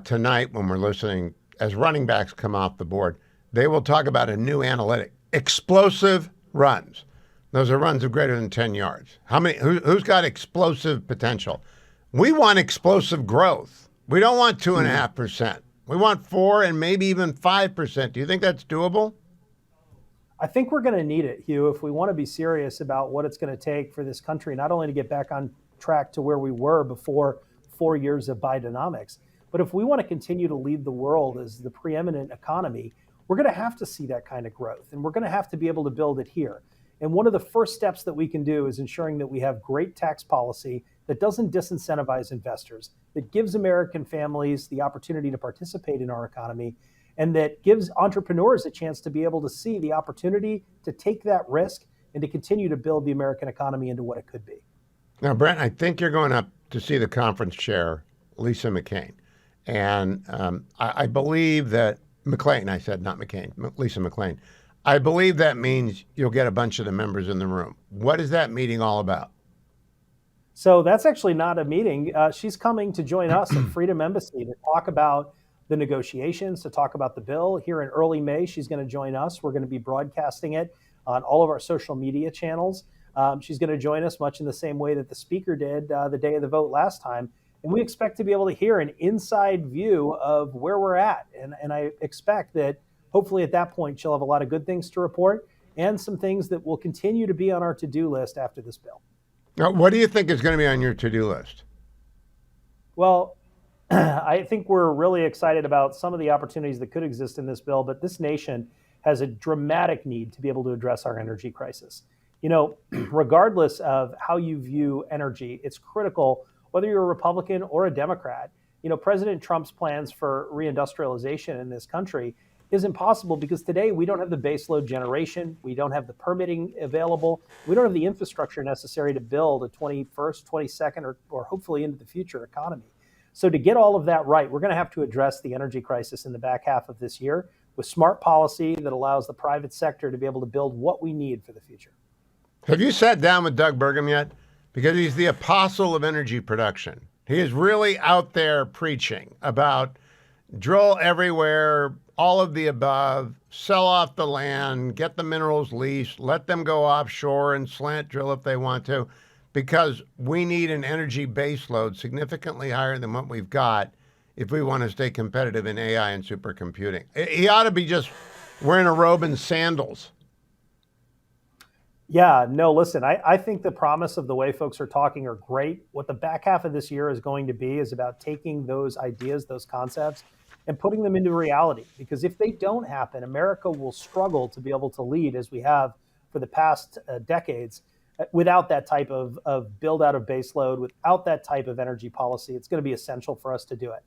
Tonight, when we're listening, as running backs come off the board, they will talk about a new analytic, explosive runs. Those are runs of greater than 10 yards. Who's got explosive potential? We want explosive growth. We don't want 2.5%. We want 4 and maybe even 5%. Do you think that's doable? I think we're going to need it, Hugh, if we want to be serious about what it's going to take for this country, not only to get back on track to where we were before 4 years of Bidenomics, but if we want to continue to lead the world as the preeminent economy, we're going to have to see that kind of growth, and we're going to have to be able to build it here. And one of the first steps that we can do is ensuring that we have great tax policy that doesn't disincentivize investors, that gives American families the opportunity to participate in our economy, and that gives entrepreneurs a chance to be able to see the opportunity to take that risk and to continue to build the American economy into what it could be. Now, Brent, I think you're going up to see the conference chair, Lisa McCain. And I believe that McClain, I said not McCain, Lisa McClain. I believe that means you'll get a bunch of the members in the room. What is that meeting all about? So that's actually not a meeting. She's coming to join us at Freedom Embassy to talk about the negotiations, to talk about the bill. Here in early May, she's going to join us. We're going to be broadcasting it on all of our social media channels. She's going to join us much in the same way that the speaker did the day of the vote last time. And we expect to be able to hear an inside view of where we're at. And I expect that hopefully at that point, she'll have a lot of good things to report and some things that will continue to be on our to-do list after this bill. Now, what do you think is going to be on your to-do list? Well, I think we're really excited about some of the opportunities that could exist in this bill, but this nation has a dramatic need to be able to address our energy crisis. You know, regardless of how you view energy, it's critical, whether you're a Republican or a Democrat. You know, President Trump's plans for reindustrialization in this country is impossible because today we don't have the baseload generation, we don't have the permitting available, we don't have the infrastructure necessary to build a 21st, 22nd, or hopefully into the future economy. So to get all of that right, we're going to have to address the energy crisis in the back half of this year with smart policy that allows the private sector to be able to build what we need for the future. Have you sat down with Doug Burgum yet? Because he's the apostle of energy production. He is really out there preaching about drill everywhere, all of the above, sell off the land, get the minerals leased, let them go offshore and slant drill if they want to, because we need an energy baseload significantly higher than what we've got if we want to stay competitive in AI and supercomputing. He ought to be just wearing a robe and sandals. Yeah, no, listen, I think the promise of the way folks are talking are great. What the back half of this year is going to be is about taking those ideas, those concepts, and putting them into reality. Because if they don't happen, America will struggle to be able to lead as we have for the past decades without that type of build out of baseload, without that type of energy policy. It's going to be essential for us to do it.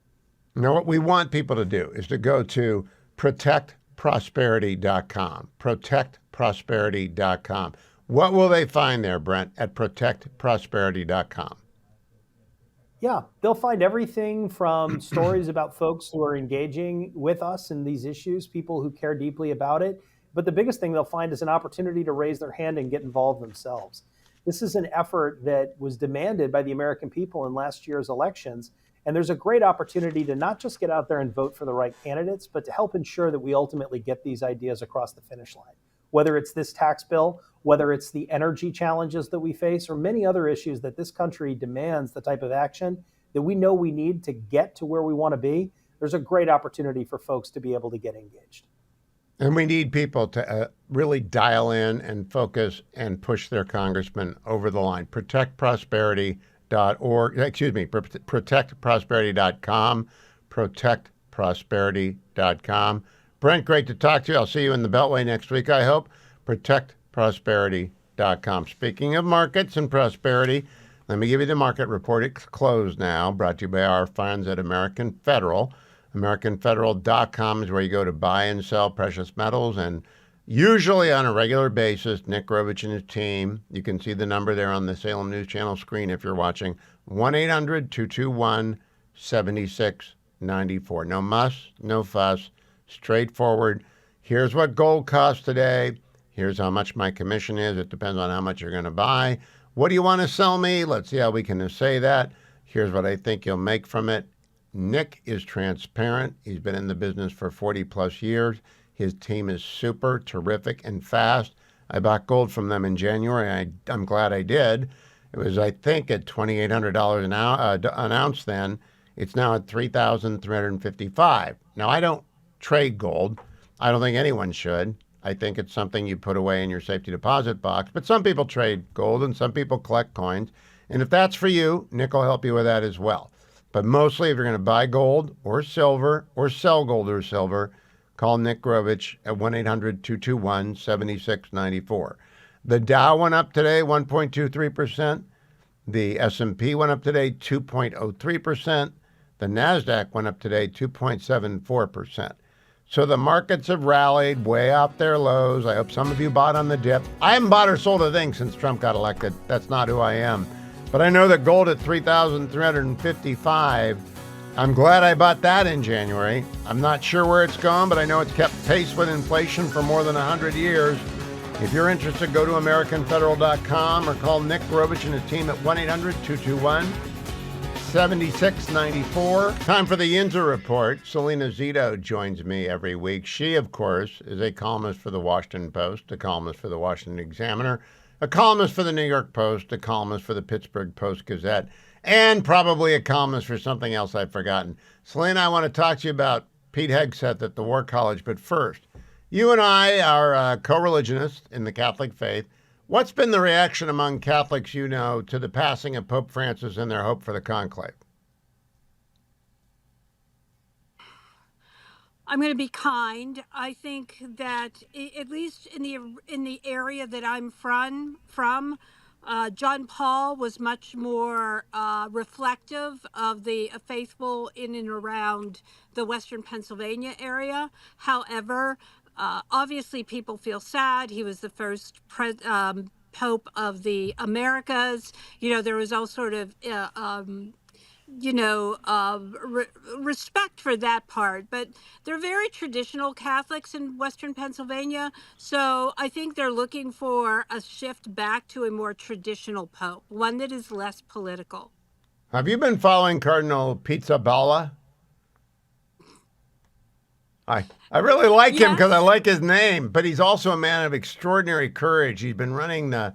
You know, what we want people to do is to go to protectprosperity.com, protectprosperity.com. What will they find there, Brent, at protectprosperity.com? Yeah, they'll find everything from stories about folks who are engaging with us in these issues, people who care deeply about it. But the biggest thing they'll find is an opportunity to raise their hand and get involved themselves. This is an effort that was demanded by the American people in last year's elections. And there's a great opportunity to not just get out there and vote for the right candidates, but to help ensure that we ultimately get these ideas across the finish line. Whether it's this tax bill, whether it's the energy challenges that we face, or many other issues that this country demands the type of action that we know we need to get to where we want to be, there's a great opportunity for folks to be able to get engaged. And we need people to really dial in focus and push their congressman over the line. Protectprosperity.com, protectprosperity.com. Brent, great to talk to you. I'll see you in the Beltway next week, I hope. Protectprosperity.com. Speaking of markets and prosperity, let me give you the market report. It's closed now, brought to you by our friends at American Federal. AmericanFederal.com is where you go to buy and sell precious metals, and usually on a regular basis, Nick Grovich and his team, you can see the number there on the Salem News Channel screen if you're watching, 1-800-221-7694. No muss, no fuss, straightforward. Here's what gold costs today. Here's how much my commission is. It depends on how much you're going to buy. What do you want to sell me? Let's see how we can say that. Here's what I think you'll make from it. Nick is transparent. He's been in the business for 40 plus years. His team is super terrific and fast. I bought gold from them in January. I'm glad I did. It was, I think, at $2,800 an ounce then. It's now at $3,355. Now, I don't trade gold. I don't think anyone should. I think it's something you put away in your safety deposit box. But some people trade gold and some people collect coins. And if that's for you, Nick will help you with that as well. But mostly, if you're going to buy gold or silver or sell gold or silver, call Nick Grovich at 1-800-221-7694. The Dow went up today 1.23%. The S&P went up today 2.03%. The NASDAQ went up today 2.74%. So the markets have rallied way out their lows. I hope some of you bought on the dip. I haven't bought or sold a thing since Trump got elected. That's not who I am. But I know that gold at $3,355, I'm glad I bought that in January. I'm not sure where it's gone, but I know it's kept pace with inflation for more than 100 years. If you're interested, go to AmericanFederal.com or call Nick Grovich and his team at 1-800-221-7694. 7694. Time for the Yinzer Report. Selena Zito joins me every week. She, of course, is a columnist for the Washington Post, a columnist for the Washington Examiner, a columnist for the New York Post, a columnist for the Pittsburgh Post-Gazette, and probably a columnist for something else I've forgotten. Selena, I want to talk to you about Pete Hegseth at the War College, but first, you and I are co-religionists in the Catholic faith. What's been the reaction among Catholics you know to the passing of Pope Francis and their hope for the conclave? I'm going to be kind. I think that at least in the area that I'm from, John Paul was much more reflective of the faithful in and around the Western Pennsylvania area. However, obviously, people feel sad. He was the first Pope of the Americas. You know, there was all sort of, respect for that part. But they're very traditional Catholics in Western Pennsylvania. So I think they're looking for a shift back to a more traditional Pope, one that is less political. Have you been following Cardinal Pizzaballa? I really like him because I like his name, but he's also a man of extraordinary courage. He's been running the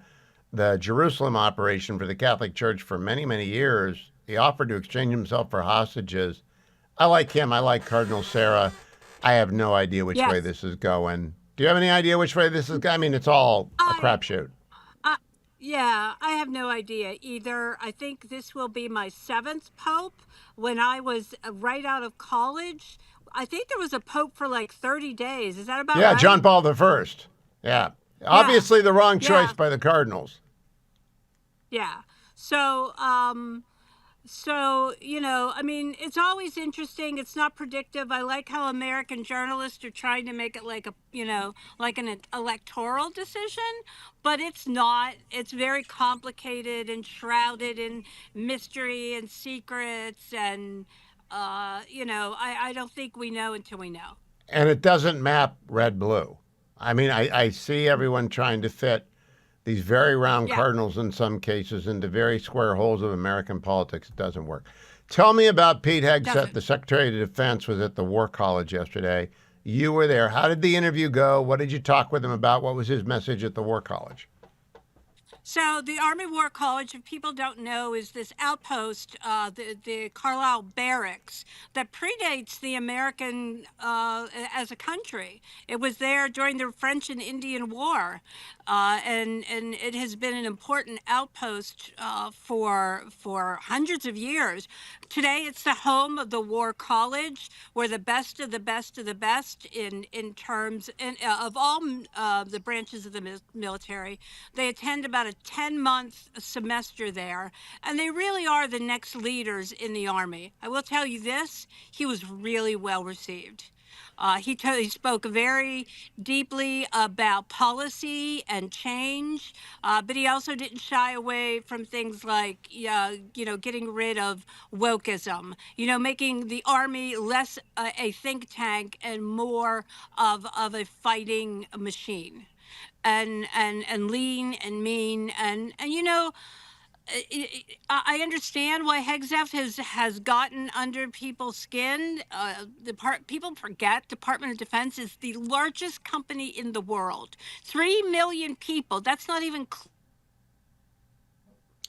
Jerusalem operation for the Catholic Church for many, many years. He offered to exchange himself for hostages. I like him. I like Cardinal Sarah. I have no idea which way this is going. Do you have any idea which way this is going? I mean, it's all a crapshoot. Yeah, I have no idea either. I think this will be my 7th Pope. When I was right out of college, I think there was a Pope for like 30 days. Is that about right? Yeah, John Paul I. Yeah. Obviously the wrong choice by the Cardinals. Yeah. So, I mean, it's always interesting. It's not predictive. I like how American journalists are trying to make it like like an electoral decision, but it's not. It's very complicated and shrouded in mystery and secrets and I don't think we know until we know. And it doesn't map red-blue. I mean, I see everyone trying to fit these very round cardinals in some cases into very square holes of American politics. It doesn't work. Tell me about Pete Hegseth. The Secretary of Defense was at the War College yesterday. You were there. How did the interview go? What did you talk with him about? What was his message at the War College? So the Army War College, if people don't know, is this outpost, the Carlisle Barracks, that predates the American as a country. It was there during the French and Indian War, and it has been an important outpost for hundreds of years. Today, it's the home of the War College, where the best of the best of the best in terms of all the branches of the military. They attend about a 10-month semester there, and they really are the next leaders in the Army. I will tell you this, he was really well received. He spoke very deeply about policy and change, but he also didn't shy away from things like, getting rid of wokeism, making the Army less a think tank and more of a fighting machine. And lean and mean and I understand why Hegseth has gotten under people's skin. People forget Department of Defense is the largest company in the world. 3 million people. That's not even.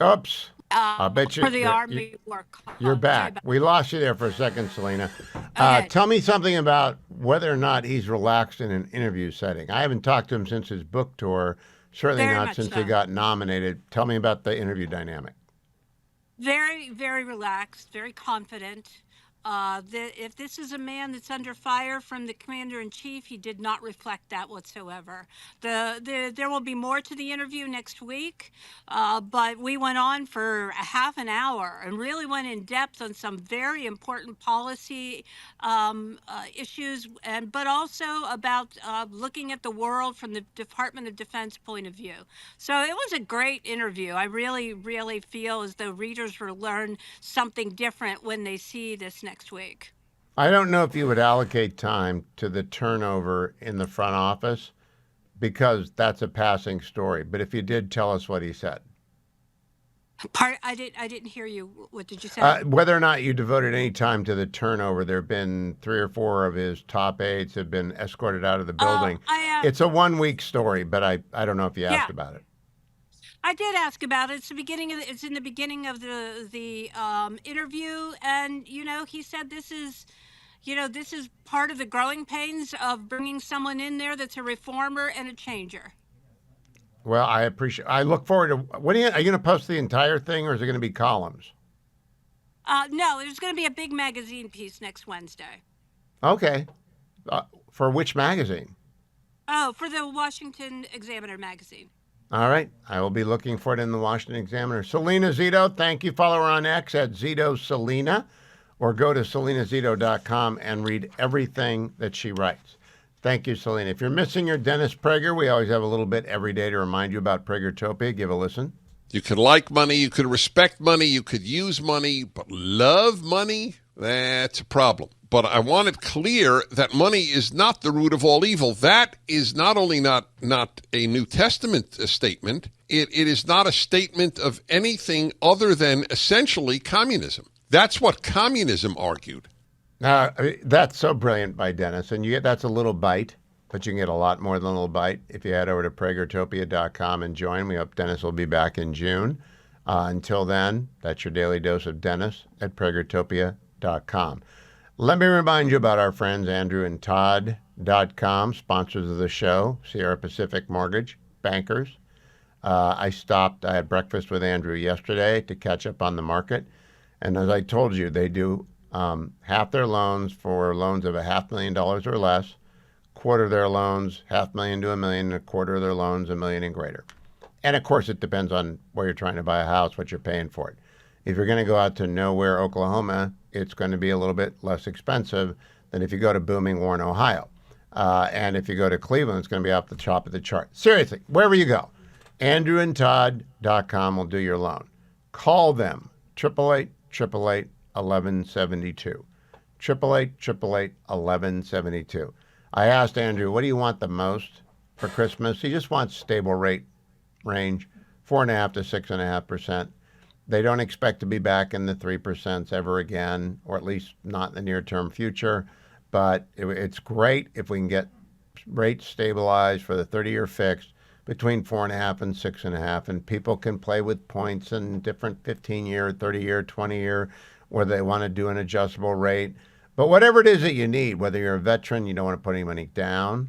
Oops. I bet you. For the Army work. You're back. We lost you there for a second, Selena. Okay. Tell me something about whether or not he's relaxed in an interview setting. I haven't talked to him since his book tour. Certainly Very not much since so. he got nominated. Tell me about the interview dynamic. Very, very relaxed, very confident. If this is a man that's under fire from the commander-in-chief, he did not reflect that whatsoever. There will be more to the interview next week, but we went on for a half an hour and really went in depth on some very important policy issues, but also about looking at the world from the Department of Defense point of view. So it was a great interview. I really, really feel as though readers will learn something different when they see this next week. I don't know if you would allocate time to the turnover in the front office because that's a passing story. But if you did, tell us what he said. I didn't hear you. What did you say? Whether or not you devoted any time to the turnover, there have been 3 or 4 of his top aides have been escorted out of the building. It's a 1-week story, but I don't know if you asked about it. I did ask about it. It's in the beginning of the interview, and he said this is part of the growing pains of bringing someone in there that's a reformer and a changer. Well, I look forward to. Are you going to post the entire thing, or is it going to be columns? No, there's going to be a big magazine piece next Wednesday. Okay, for which magazine? Oh, for the Washington Examiner magazine. All right. I will be looking for it in the Washington Examiner. Selena Zito, thank you. Follow her on X at Zito Selena, or go to selenazito.com and read everything that she writes. Thank you, Selena. If you're missing your Dennis Prager, we always have a little bit every day to remind you about Pragertopia. Give a listen. You could like money, you could respect money, you could use money, but love money, that's a problem. But I want it clear that money is not the root of all evil. That is not only not a New Testament statement, it is not a statement of anything other than essentially communism. That's what communism argued. That's so brilliant by Dennis. And that's a little bite, but you can get a lot more than a little bite if you head over to Pragertopia.com and join. We hope Dennis will be back in June. Until then, that's your daily dose of Dennis at Pragertopia.com. Let me remind you about our friends AndrewandTodd.com, sponsors of the show, Sierra Pacific Mortgage, bankers. I had breakfast with Andrew yesterday to catch up on the market. And as I told you, they do half their loans for loans of $500,000 or less, quarter of their loans, $500,000 to $1 million, and a quarter of their loans, $1 million and greater. And of course, it depends on where you're trying to buy a house, what you're paying for it. If you're going to go out to nowhere, Oklahoma, it's going to be a little bit less expensive than if you go to booming Warren, Ohio. And if you go to Cleveland, it's going to be off the top of the chart. Seriously, wherever you go, AndrewandTodd.com will do your loan. Call them, 888-888-1172. 888-888-1172. I asked Andrew, what do you want the most for Christmas? He just wants stable rate range, 4.5% to 6.5%. They don't expect to be back in the 3% ever again, or at least not in the near-term future. But it's great if we can get rates stabilized for the 30-year fixed between 4.5% and 6.5%, and people can play with points and different 15-year, 30-year, 20-year, where they want to do an adjustable rate. But whatever it is that you need, whether you're a veteran, you don't want to put any money down,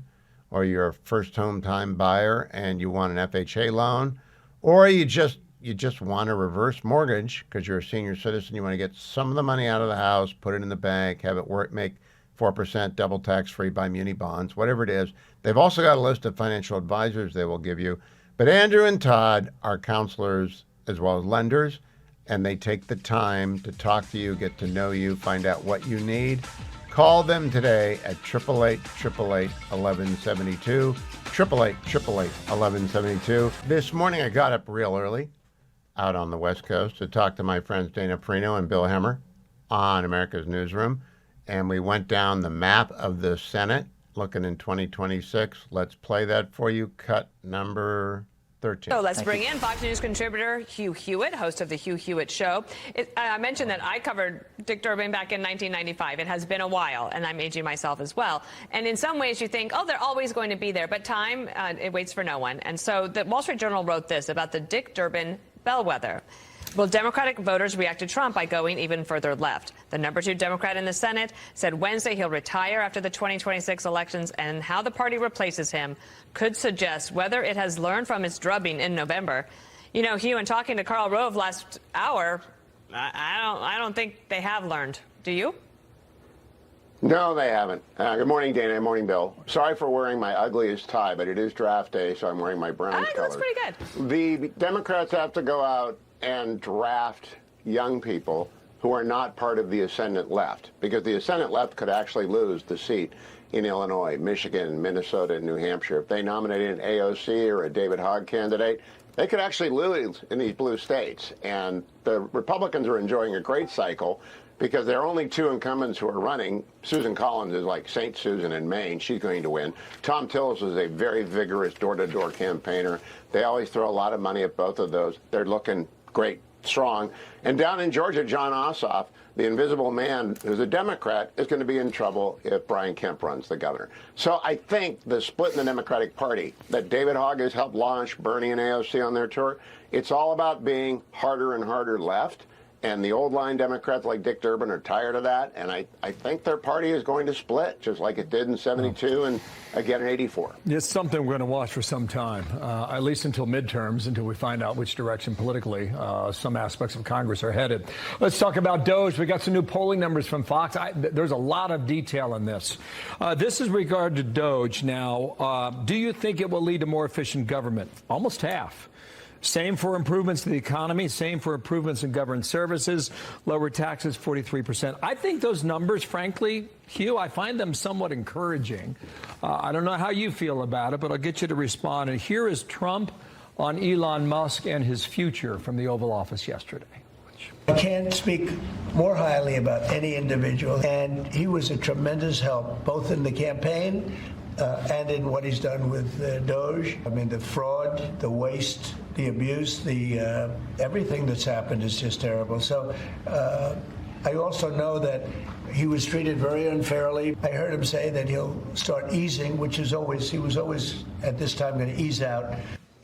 or you're a first home-time buyer and you want an FHA loan, or you just want a reverse mortgage because you're a senior citizen, you want to get some of the money out of the house, put it in the bank, have it work, make 4% double tax-free by muni bonds, whatever it is. They've also got a list of financial advisors they will give you. But Andrew and Todd are counselors as well as lenders, and they take the time to talk to you, get to know you, find out what you need. Call them today at 888-888-1172, 888-888-1172. This morning I got up real early out on the West Coast to talk to my friends Dana Perino and Bill Hemmer on America's Newsroom. And we went down the map of the Senate, looking in 2026. Let's play that for you. Cut number 13. So let's bring in Fox News contributor Hugh Hewitt, host of the Hugh Hewitt Show. I mentioned that I covered Dick Durbin back in 1995. It has been a while, and I'm aging myself as well. And in some ways you think, oh, they're always going to be there. But time, it waits for no one. And so the Wall Street Journal wrote this about the Dick Durbin bellwether. Will Democratic voters react to Trump by going even further left? The number 2 Democrat in the Senate said Wednesday he'll retire after the 2026 elections, and how the party replaces him could suggest whether it has learned from its drubbing in November. You know, Hugh, in talking to Karl Rove last hour, I don't think they have learned. Do you? No, they haven't. Good morning, Dana. Good morning, Bill. Sorry for wearing my ugliest tie, but it is draft day, so I'm wearing my Browns colors. That's pretty good. The Democrats have to go out and draft young people who are not part of the ascendant left, because the ascendant left could actually lose the seat in Illinois, Michigan, Minnesota, and New Hampshire. If they nominated an AOC or a David Hogg candidate, they could actually lose in these blue states. And the Republicans are enjoying a great cycle because there are only 2 incumbents who are running. Susan Collins is like St. Susan in Maine. She's going to win. Tom Tillis is a very vigorous door-to-door campaigner. They always throw a lot of money at both of those. They're looking great strong. And down in Georgia, John Ossoff, the invisible man who's a Democrat, is going to be in trouble if Brian Kemp runs the governor. So I think the split in the Democratic Party that David Hogg has helped launch, Bernie and AOC on their tour, it's all about being harder and harder left. And the old line Democrats like Dick Durbin are tired of that. And I think their party is going to split, just like it did in 72 and again in 84. It's something we're going to watch for some time, at least until midterms, until we find out which direction politically some aspects of Congress are headed. Let's talk about Doge. We got some new polling numbers from Fox. There's a lot of detail in this. This is regard to Doge. Now, do you think it will lead to more efficient government? Almost half. Same for improvements to the economy, same for improvements in government services, lower taxes, 43%. I think those numbers, frankly, Hugh, I find them somewhat encouraging. I don't know how you feel about it, but I'll get you to respond. And here is Trump on Elon Musk and his future from the Oval Office yesterday. I can't speak more highly about any individual, and he was a tremendous help, both in the campaign and in what he's done with Doge. I mean, the fraud, the waste, the abuse, the everything that's happened is just terrible. So I also know that he was treated very unfairly. I heard him say that he'll start easing, which is always, he was always at this time going to ease out.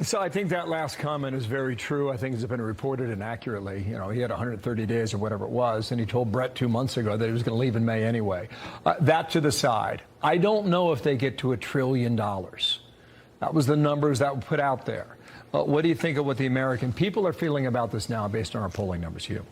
So I think that last comment is very true. I think it's been reported inaccurately. You know, he had 130 days or whatever it was, and he told Brett 2 months ago that he was going to leave in May anyway. That to the side. I don't know if they get to $1 trillion. That was the numbers that were put out there. What do you think of what the American people are feeling about this now based on our polling numbers, Hugh?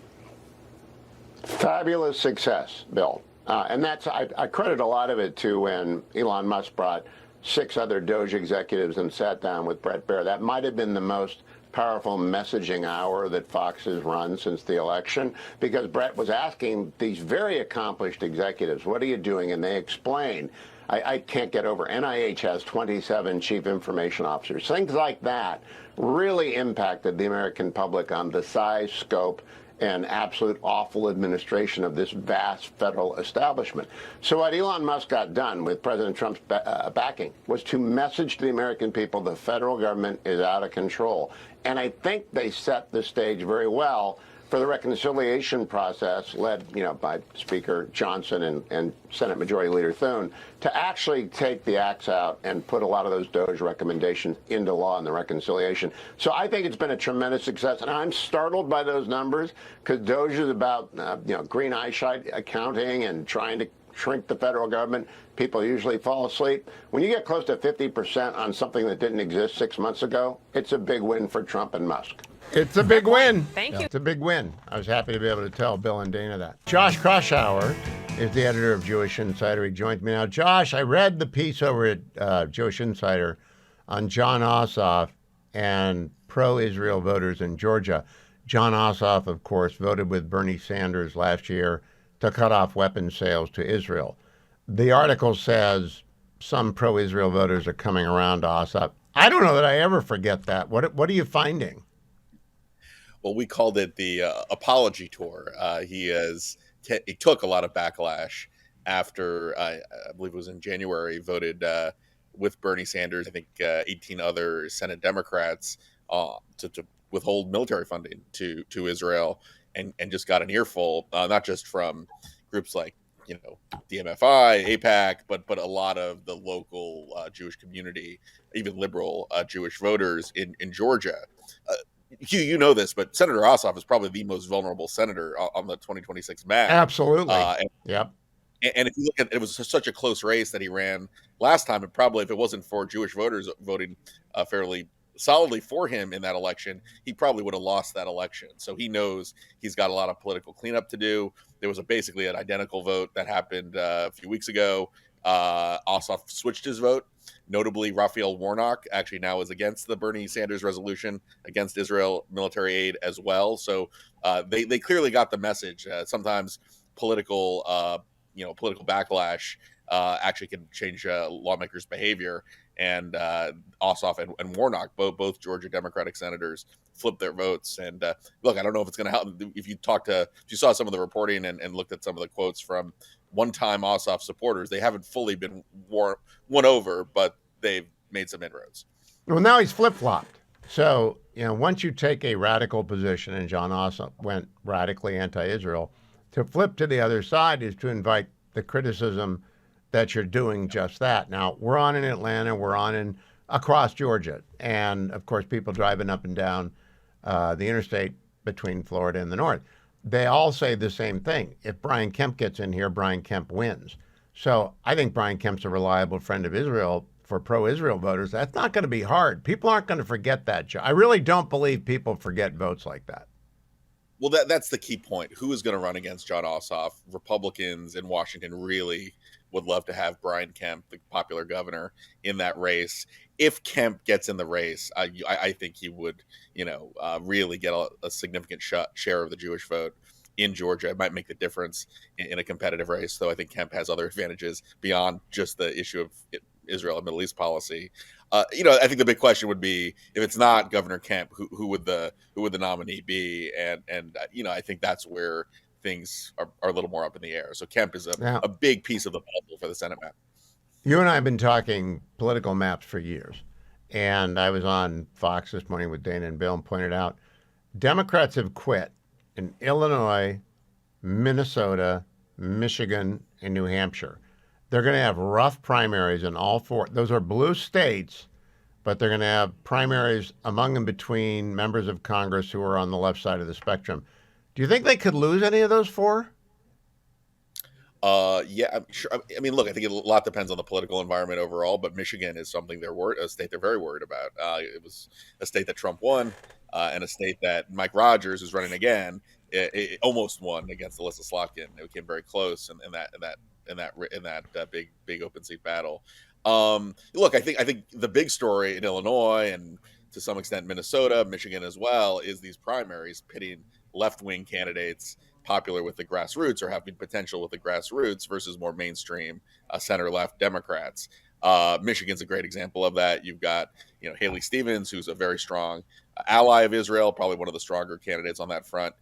Fabulous success, Bill. And that's, I credit a lot of it to when Elon Musk brought 6 other Doge executives and sat down with Brett Baer. That might have been the most powerful messaging hour that Fox has run since the election, because Brett was asking these very accomplished executives, what are you doing? And they explain. I can't get over, NIH has 27 chief information officers. Things like that really impacted the American public on the size, scope, and absolute awful administration of this vast federal establishment. So what Elon Musk got done with President Trump's backing was to message to the American people the federal government is out of control. And I think they set the stage very well for the reconciliation process led, by Speaker Johnson and Senate Majority Leader Thune to actually take the axe out and put a lot of those Doge recommendations into law in the reconciliation. So I think it's been a tremendous success, and I'm startled by those numbers because Doge is about, green eyesight accounting and trying to shrink the federal government. People usually fall asleep. When you get close to 50% on something that didn't exist 6 months ago, it's a big win for Trump and Musk. It's a big win. Thank you. It's a big win. I was happy to be able to tell Bill and Dana that. Josh Kraushaar is the editor of Jewish Insider. He joins me now. Josh, I read the piece over at Jewish Insider on John Ossoff and pro-Israel voters in Georgia. John Ossoff, of course, voted with Bernie Sanders last year to cut off weapons sales to Israel. The article says some pro-Israel voters are coming around to Ossoff. I don't know that I ever forget that. What are you finding? Well, we called it the apology tour. He took a lot of backlash after, I believe it was in January, voted with Bernie Sanders, I think 18 other Senate Democrats to withhold military funding to Israel, and just got an earful, not just from groups like DMFI, AIPAC, but a lot of the local Jewish community, even liberal Jewish voters in Georgia. Hugh, you know this, but Senator Ossoff is probably the most vulnerable senator on the 2026 map. Absolutely. Yep. And if you look at it, was such a close race that he ran last time. And probably if it wasn't for Jewish voters voting fairly solidly for him in that election, he probably would have lost that election. So he knows he's got a lot of political cleanup to do. There was basically an identical vote that happened a few weeks ago. Ossoff switched his vote. Notably, Raphael Warnock actually now is against the Bernie Sanders resolution against Israel military aid as well. So they clearly got the message. Sometimes political backlash actually can change lawmakers' behavior. And Ossoff and Warnock, both Georgia Democratic senators, flipped their votes. And look, I don't know if it's going to help. If you saw some of the reporting and looked at some of the quotes from one-time Ossoff supporters, they haven't fully been won over, but they've made some inroads. Well, now he's flip-flopped. So, once you take a radical position, and John Ossoff went radically anti-Israel, to flip to the other side is to invite the criticism that you're doing just that. Now, we're on in Atlanta, we're on across Georgia, and of course, people driving up and down the interstate between Florida and the north. They all say the same thing. If Brian Kemp gets in here, Brian Kemp wins. So I think Brian Kemp's a reliable friend of Israel for pro-Israel voters. That's not going to be hard. People aren't going to forget that. I really don't believe people forget votes like that. Well, that's the key point. Who is going to run against John Ossoff? Republicans in Washington really would love to have Brian Kemp, the popular governor, in that race. If Kemp gets in the race, I think he would, really get a significant share of the Jewish vote in Georgia. It might make the difference in a competitive race, though I think Kemp has other advantages beyond just the issue of Israel and Middle East policy. I think the big question would be, if it's not Governor Kemp, who would the nominee be? And I think that's where things are a little more up in the air. So Kemp is a big piece of the puzzle for the Senate map. You and I have been talking political maps for years, and I was on Fox this morning with Dana and Bill and pointed out Democrats have quit in Illinois, Minnesota, Michigan, and New Hampshire. They're going to have rough primaries in all four. Those are blue states, but they're going to have primaries among and between members of Congress who are on the left side of the spectrum. Do you think they could lose any of those four? Yeah, I'm sure. I mean, look, I think a lot depends on the political environment overall, but Michigan is something a state they're very worried about. It was a state that Trump won, and a state that Mike Rogers, who's running again, it almost won against Alyssa Slotkin. It came very close in that big open seat battle. Look, I think the big story in Illinois and to some extent Minnesota, Michigan as well, is these primaries pitting left-wing candidates popular with the grassroots or having potential with the grassroots versus more mainstream center-left Democrats. Michigan's a great example of that. You've got Haley Stevens, who's a very strong ally of Israel, probably one of the stronger candidates on that front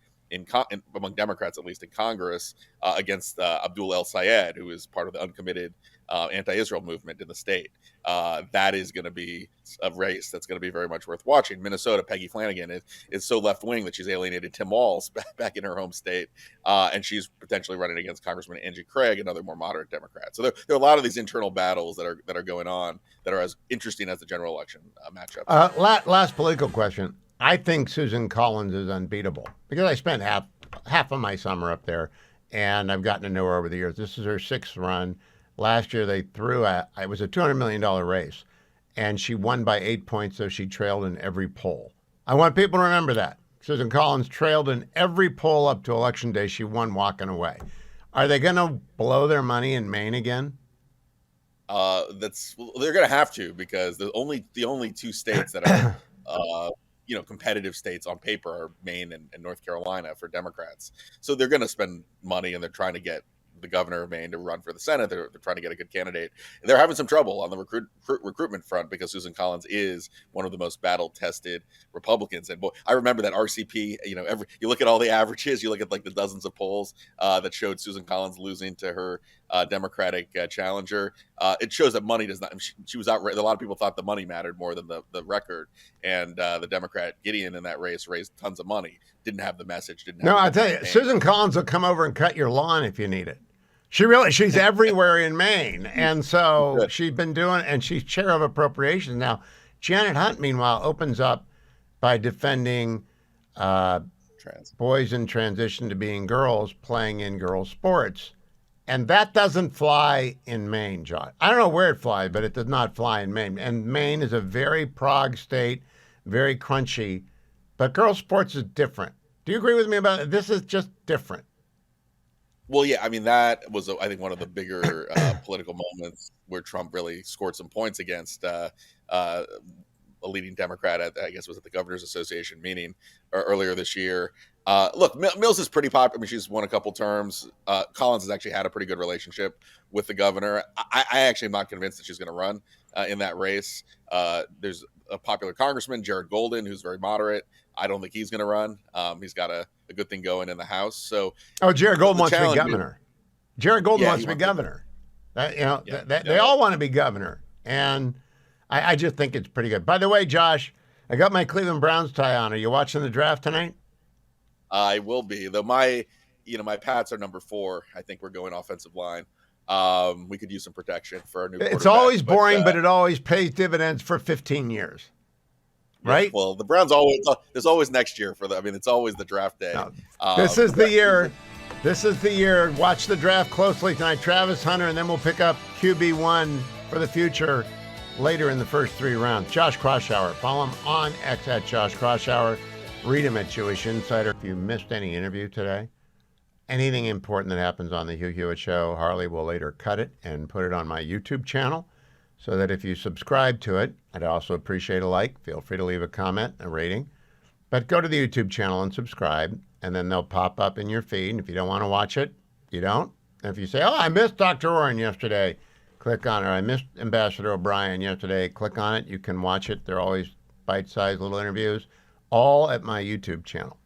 among Democrats, at least in Congress, against Abdul El Sayed, who is part of the uncommitted anti-Israel movement in the state. That is going to be a race that's going to be very much worth watching. Minnesota, Peggy Flanagan is so left-wing that she's alienated Tim Walz back in her home state, and she's potentially running against Congressman Angie Craig, another more moderate Democrat. So there are a lot of these internal battles that are going on that are as interesting as the general election matchup. Last political question. I think Susan Collins is unbeatable because I spent half of my summer up there, and I've gotten to know her over the years. This is her sixth run. Last year they it was a $200 million race, and she won by 8 points, so she trailed in every poll. I want people to remember that. Susan Collins trailed in every poll up to Election Day. She won walking away. Are they going to blow their money in Maine again? They're going to have to, because the only two states that are competitive states on paper are Maine and North Carolina for Democrats. So they're going to spend money, and they're trying to get the governor of Maine to run for the Senate. They're trying to get a good candidate. And they're having some trouble on the recruitment front because Susan Collins is one of the most battle-tested Republicans. And boy, I remember that RCP, you look at all the averages, you look at like the dozens of polls that showed Susan Collins losing to her Democratic challenger. It shows that money does not, she was outright. A lot of people thought the money mattered more than the record. And the Democrat Gideon in that race raised tons of money, didn't have the message. I tell you, Susan Collins will come over and cut your lawn if you need it. She's everywhere in Maine. And so she's been doing, and she's chair of appropriations. Now, Janet Hunt, meanwhile, opens up by defending boys in transition to being girls playing in girls' sports. And that doesn't fly in Maine, John. I don't know where it flies, but it does not fly in Maine. And Maine is a very prog state, very crunchy. But girls' sports is different. Do you agree with me about it? This is just different. Well, yeah, I mean, that was, I think, one of the bigger political moments where Trump really scored some points against a leading Democrat at the Governors Association meeting earlier this year. Look, Mills is pretty popular. I mean, she's won a couple terms. Collins has actually had a pretty good relationship with the governor. I actually am not convinced that she's going to run in that race. There's a popular congressman, Jared Golden, who's very moderate. I don't think he's going to run. He's got a good thing going in the House. So, Jared Golden wants to be governor. Jared Golden wants to be governor. They all want to be governor, and I just think it's pretty good. By the way, Josh, I got my Cleveland Browns tie on. Are you watching the draft tonight? I will be, though. My Pats are number 4. I think we're going offensive line. We could use some protection for our new quarterback. It's always boring, but it always pays dividends for 15 years. Right? Well, the Browns there's always next year for it's always the draft day. No, this is the year. This is the year. Watch the draft closely tonight. Travis Hunter, and then we'll pick up QB1 for the future later in the first 3 rounds. Josh Kroshauer. Follow him on X at Josh Kroshauer. Read him at Jewish Insider. If you missed any interview today, anything important that happens on the Hugh Hewitt Show, Harley will later cut it and put it on my YouTube channel so that if you subscribe to it, I'd also appreciate a like. Feel free to leave a comment, a rating. But go to the YouTube channel and subscribe, and then they'll pop up in your feed. And if you don't want to watch it, you don't. And if you say, I missed Dr. Oren yesterday, click on it. Or I missed Ambassador OBrien yesterday, click on it. You can watch it. They're always bite-sized little interviews, all at my YouTube channel.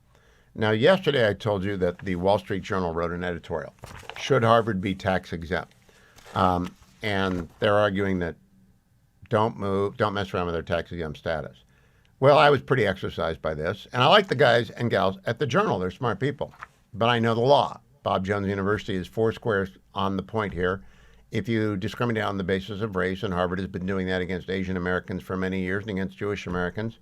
Now, yesterday I told you that the Wall Street Journal wrote an editorial. Should Harvard be tax exempt? And they're arguing that don't mess around with their tax exempt status. Well, I was pretty exercised by this, and I like the guys and gals at the Journal. They're smart people, but I know the law. Bob Jones University is 4 squares on the point here. If you discriminate on the basis of race, and Harvard has been doing that against Asian Americans for many years and against Jewish Americans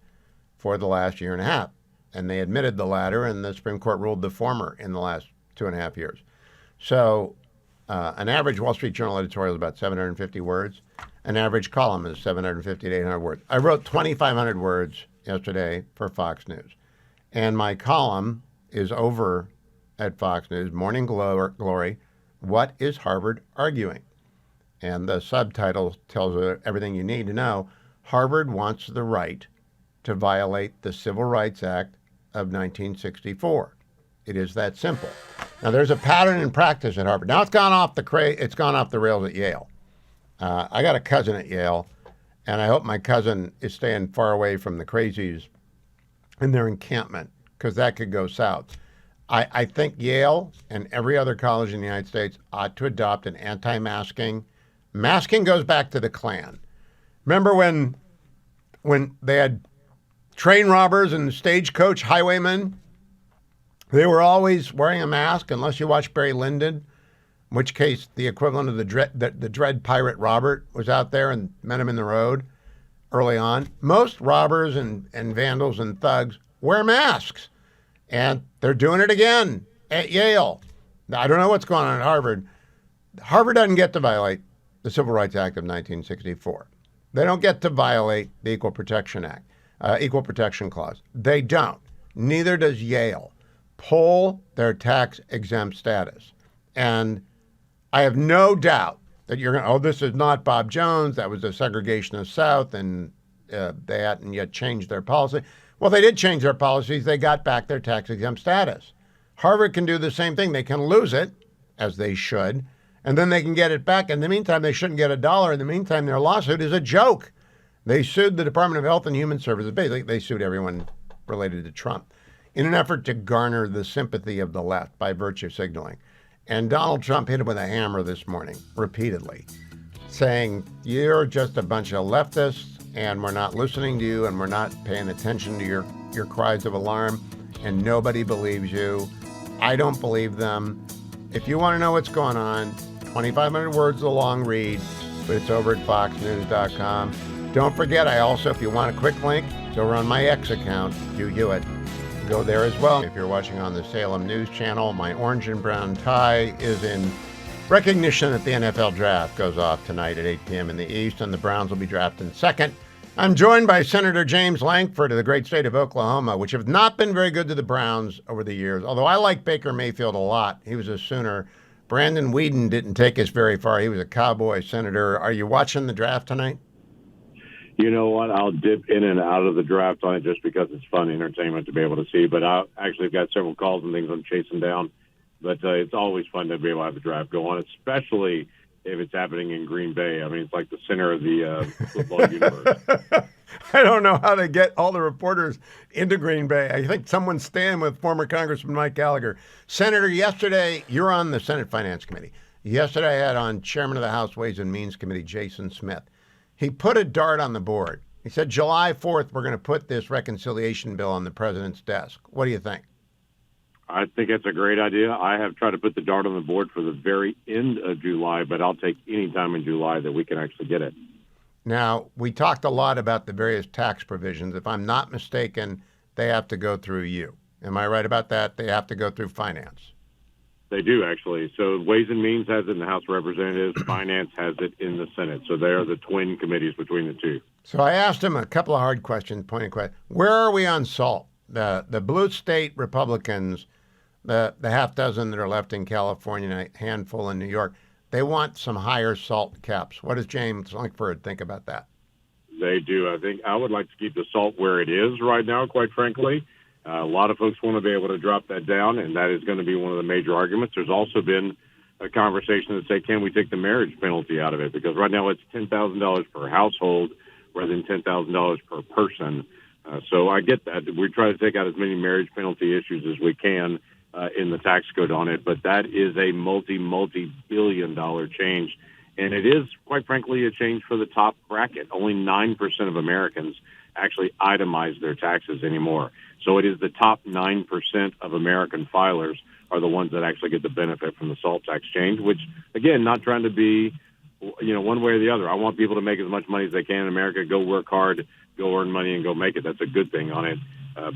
for the last year and a half. And they admitted the latter, and the Supreme Court ruled the former in the last 2.5 years. So an average Wall Street Journal editorial is about 750 words. An average column is 750 to 800 words. I wrote 2,500 words yesterday for Fox News. And my column is over at Fox News, Morning Glory, What is Harvard Arguing? And the subtitle tells you everything you need to know. Harvard wants the right to violate the Civil Rights Act of 1964. It is that simple. Now, there's a pattern in practice at Harvard. Now, it's gone off the rails at Yale. I got a cousin at Yale, and I hope my cousin is staying far away from the crazies in their encampment, because that could go south. I think Yale and every other college in the United States ought to adopt an anti-masking. Masking goes back to the Klan. Remember when they had train robbers and stagecoach highwaymen? They were always wearing a mask unless you watch Barry Lyndon, in which case the equivalent of the Dread Pirate Robert was out there and met him in the road early on. Most robbers and vandals and thugs wear masks, and they're doing it again at Yale. Now, I don't know what's going on at Harvard. Harvard doesn't get to violate the Civil Rights Act of 1964. They don't get to violate the Equal Protection Act, Equal Protection Clause. They don't. Neither does Yale. Pull their tax-exempt status. And I have no doubt that you're going, this is not Bob Jones. That was a segregationist South, and they hadn't yet changed their policy. Well, they did change their policies. They got back their tax-exempt status. Harvard can do the same thing. They can lose it, as they should, and then they can get it back. In the meantime, they shouldn't get $1. In the meantime, their lawsuit is a joke. They sued the Department of Health and Human Services. Basically, they sued everyone related to Trump in an effort to garner the sympathy of the left by virtue signaling. And Donald Trump hit him with a hammer this morning, repeatedly, saying, you're just a bunch of leftists, and we're not listening to you, and we're not paying attention to your cries of alarm, and nobody believes you. I don't believe them. If you want to know what's going on, 2,500 words is a long read, but it's over at foxnews.com. Don't forget, I also, if you want a quick link, it's over on my X account, Hugh Hewitt. Go there as well. If you're watching on the Salem News Channel, my orange and brown tie is in recognition that the NFL draft goes off tonight at 8 p.m. in the East, and the Browns will be drafting second. I'm joined by Senator James Lankford of the great state of Oklahoma, which have not been very good to the Browns over the years, although I like Baker Mayfield a lot. He was a Sooner. Brandon Weeden didn't take us very far. He was a Cowboy senator. Are you watching the draft tonight? You know what? I'll dip in and out of the draft on it just because it's fun entertainment to be able to see. But I actually have got several calls and things I'm chasing down. But it's always fun to be able to have the draft go on, especially if it's happening in Green Bay. I mean, it's like the center of the football universe. I don't know how to get all the reporters into Green Bay. I think someone's staying with former Congressman Mike Gallagher. Senator, yesterday, you're on the Senate Finance Committee. Yesterday, I had on Chairman of the House Ways and Means Committee, Jason Smith. He put a dart on the board He said July 4th, we're going to put this reconciliation bill on the president's desk. What do you think? I think that's a great idea. I have tried to put the dart on the board for the very end of July, but I'll take any time in July that we can actually get it. Now, we talked a lot about the various tax provisions. If I'm not mistaken, they have to go through you. Am I right about that? They have to go through finance. They do, actually. So Ways and Means has it in the House of Representatives. Finance has it in the Senate. So they are the twin committees between the two. So I asked him a couple of hard questions, pointed questions. Where are we on salt? The blue state Republicans, the half dozen that are left in California and a handful in New York, they want some higher salt caps. What does James Lankford think about that? They do. I think I would like to keep the salt where it is right now, quite frankly. A lot of folks want to be able to drop that down, and that is going to be one of the major arguments. There's also been a conversation that say, can we take the marriage penalty out of it? Because right now it's $10,000 per household rather than $10,000 per person. So I get that. We try to take out as many marriage penalty issues as we can in the tax code on it, but that is a multi-billion-dollar change. And it is, quite frankly, a change for the top bracket. Only 9% of Americans actually itemize their taxes anymore. So it is the top 9% of American filers are the ones that actually get the benefit from the salt tax change, which, again, not trying to be, one way or the other. I want people to make as much money as they can in America, go work hard, go earn money, and go make it. That's a good thing on it.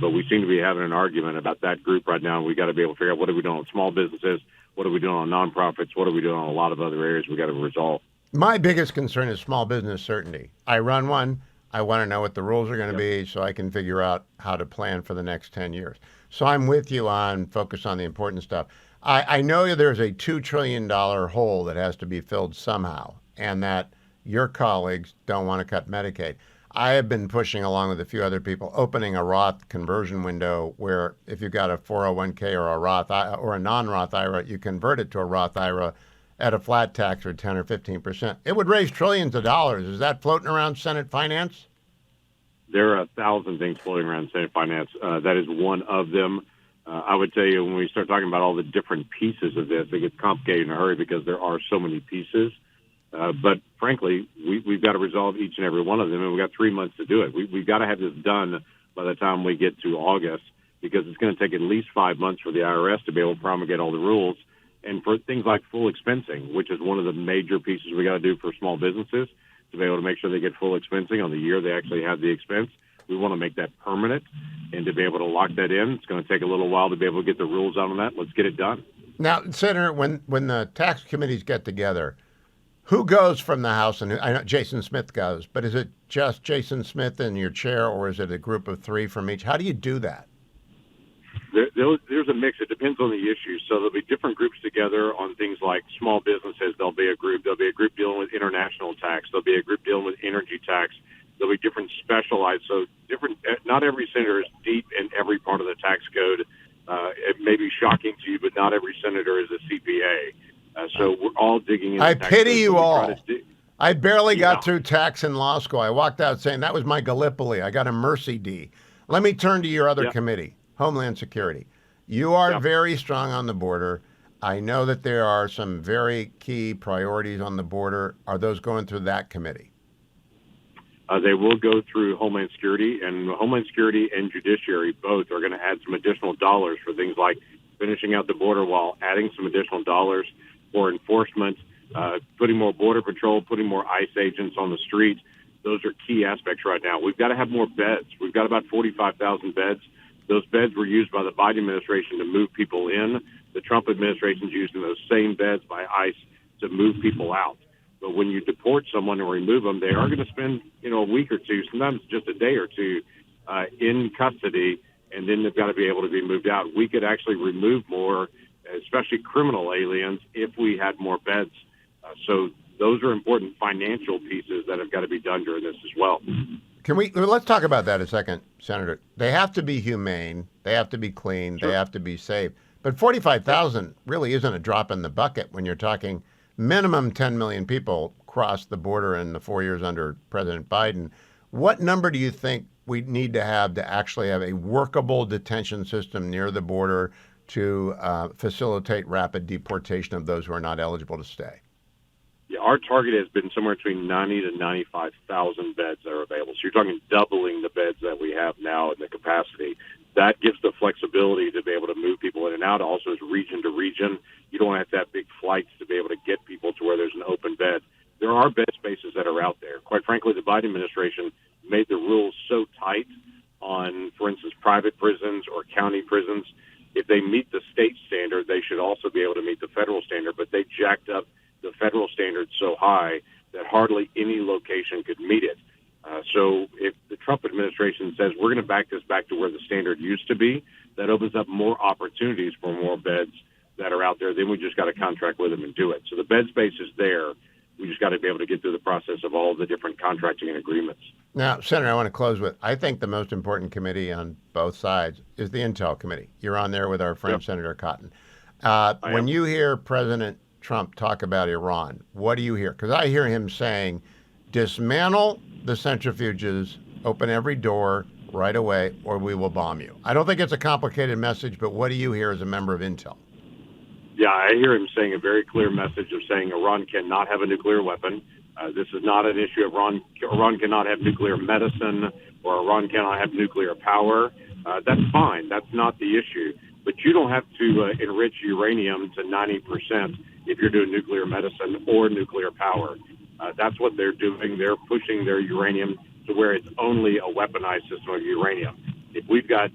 But we seem to be having an argument about that group right now. We got to be able to figure out what are we doing on small businesses, what are we doing on nonprofits, what are we doing on a lot of other areas we got to resolve. My biggest concern is small business certainty. I run one. I want to know what the rules are going to be so I can figure out how to plan for the next 10 years. So I'm with you on focus on the important stuff. I know there's a $2 trillion hole that has to be filled somehow, and that your colleagues don't want to cut Medicaid. I have been pushing, along with a few other people, opening a Roth conversion window where if you've got a 401k or a Roth or a non-Roth IRA, you convert it to a Roth IRA at a flat tax or 10 or 15%. It would raise trillions of dollars. Is that floating around Senate Finance? There are 1,000 things floating around Senate Finance. That is one of them. I would tell you, when we start talking about all the different pieces of this, it gets complicated in a hurry because there are so many pieces. But frankly, we've got to resolve each and every one of them, and we've got 3 months to do it. We've got to have this done by the time we get to August, because it's going to take at least 5 months for the IRS to be able to promulgate all the rules. And for things like full expensing, which is one of the major pieces we got to do for small businesses, to be able to make sure they get full expensing on the year they actually have the expense. We want to make that permanent, and to be able to lock that in, it's going to take a little while to be able to get the rules out on that. Let's get it done. Now, Senator, when the tax committees get together, who goes from the House? And I know Jason Smith goes, but is it just Jason Smith and your chair, or is it a group of 3 from each? How do you do that? There's a mix. It depends on the issue. So there'll be different groups together on things like small businesses. There'll be a group dealing with international tax. There'll be a group dealing with energy tax. There'll be different specialized. So not every senator is deep in every part of the tax code. It may be shocking to you, but not every senator is a CPA. So we're all digging into I tax pity code. you So we all. try to I barely got through tax in law school. I walked out saying that was my Gallipoli. I got a mercy D. Let me turn to your other committee, Homeland Security. You are very strong on the border. I know that there are some very key priorities on the border. Are those going through that committee? They will go through Homeland Security, and Homeland Security and Judiciary both are going to add some additional dollars for things like finishing out the border wall, adding some additional dollars for enforcement, putting more Border Patrol, putting more ICE agents on the street. Those are key aspects right now. We've got to have more beds. We've got about 45,000 beds. Those beds were used by the Biden administration to move people in. The Trump administration is using those same beds by ICE to move people out. But when you deport someone and remove them, they are going to spend, a week or two, sometimes just a day or two, in custody, and then they've got to be able to be moved out. We could actually remove more, especially criminal aliens, if we had more beds. So those are important financial pieces that have got to be done during this as well. Let's talk about that a second, Senator. They have to be humane. They have to be clean. They have to be safe. But 45,000 really isn't a drop in the bucket when you're talking minimum 10 million people crossed the border in the 4 years under President Biden. What number do you think we need to actually have a workable detention system near the border to facilitate rapid deportation of those who are not eligible to stay? our target has been somewhere between 90 to 95,000 beds that are available. So you're talking doubling the beds that we have now in the capacity. That gives the flexibility to be able to move people in and out. Also, is region to region. You don't have to have big flights to be able to get people to where there's an open bed. There are bed spaces that are out there. Quite frankly, the Biden administration made the rules so tight on, for instance, private prisons or county prisons. If they meet the state standard, they should also be able to meet the federal standard, but they jacked up the federal standard so high that hardly any location could meet it. So if the Trump administration says we're going to back this back to where the standard used to be, that opens up more opportunities for more beds that are out there. Then we just got to contract with them and do it. So the bed space is there. We just got to be able to get through the process of all the different contracting and agreements. Now, Senator, I want to close with, I think the most important committee on both sides is the Intel Committee. You're on there with our friend, yep. Senator Cotton. When you hear President Trump talk about Iran, what do you hear? Because I hear him saying, dismantle the centrifuges, open every door right away, or we will bomb you. I don't think it's a complicated message, but what do you hear as a member of Intel? Yeah, I hear him saying a very clear message of saying Iran cannot have a nuclear weapon. This is not an issue of Iran cannot have nuclear medicine, or Iran cannot have nuclear power. That's fine. That's not the issue. But you don't have to enrich uranium to 90% if you're doing nuclear medicine or nuclear power. That's what they're doing. They're pushing their uranium to where it's only a weaponized system of uranium. If we've got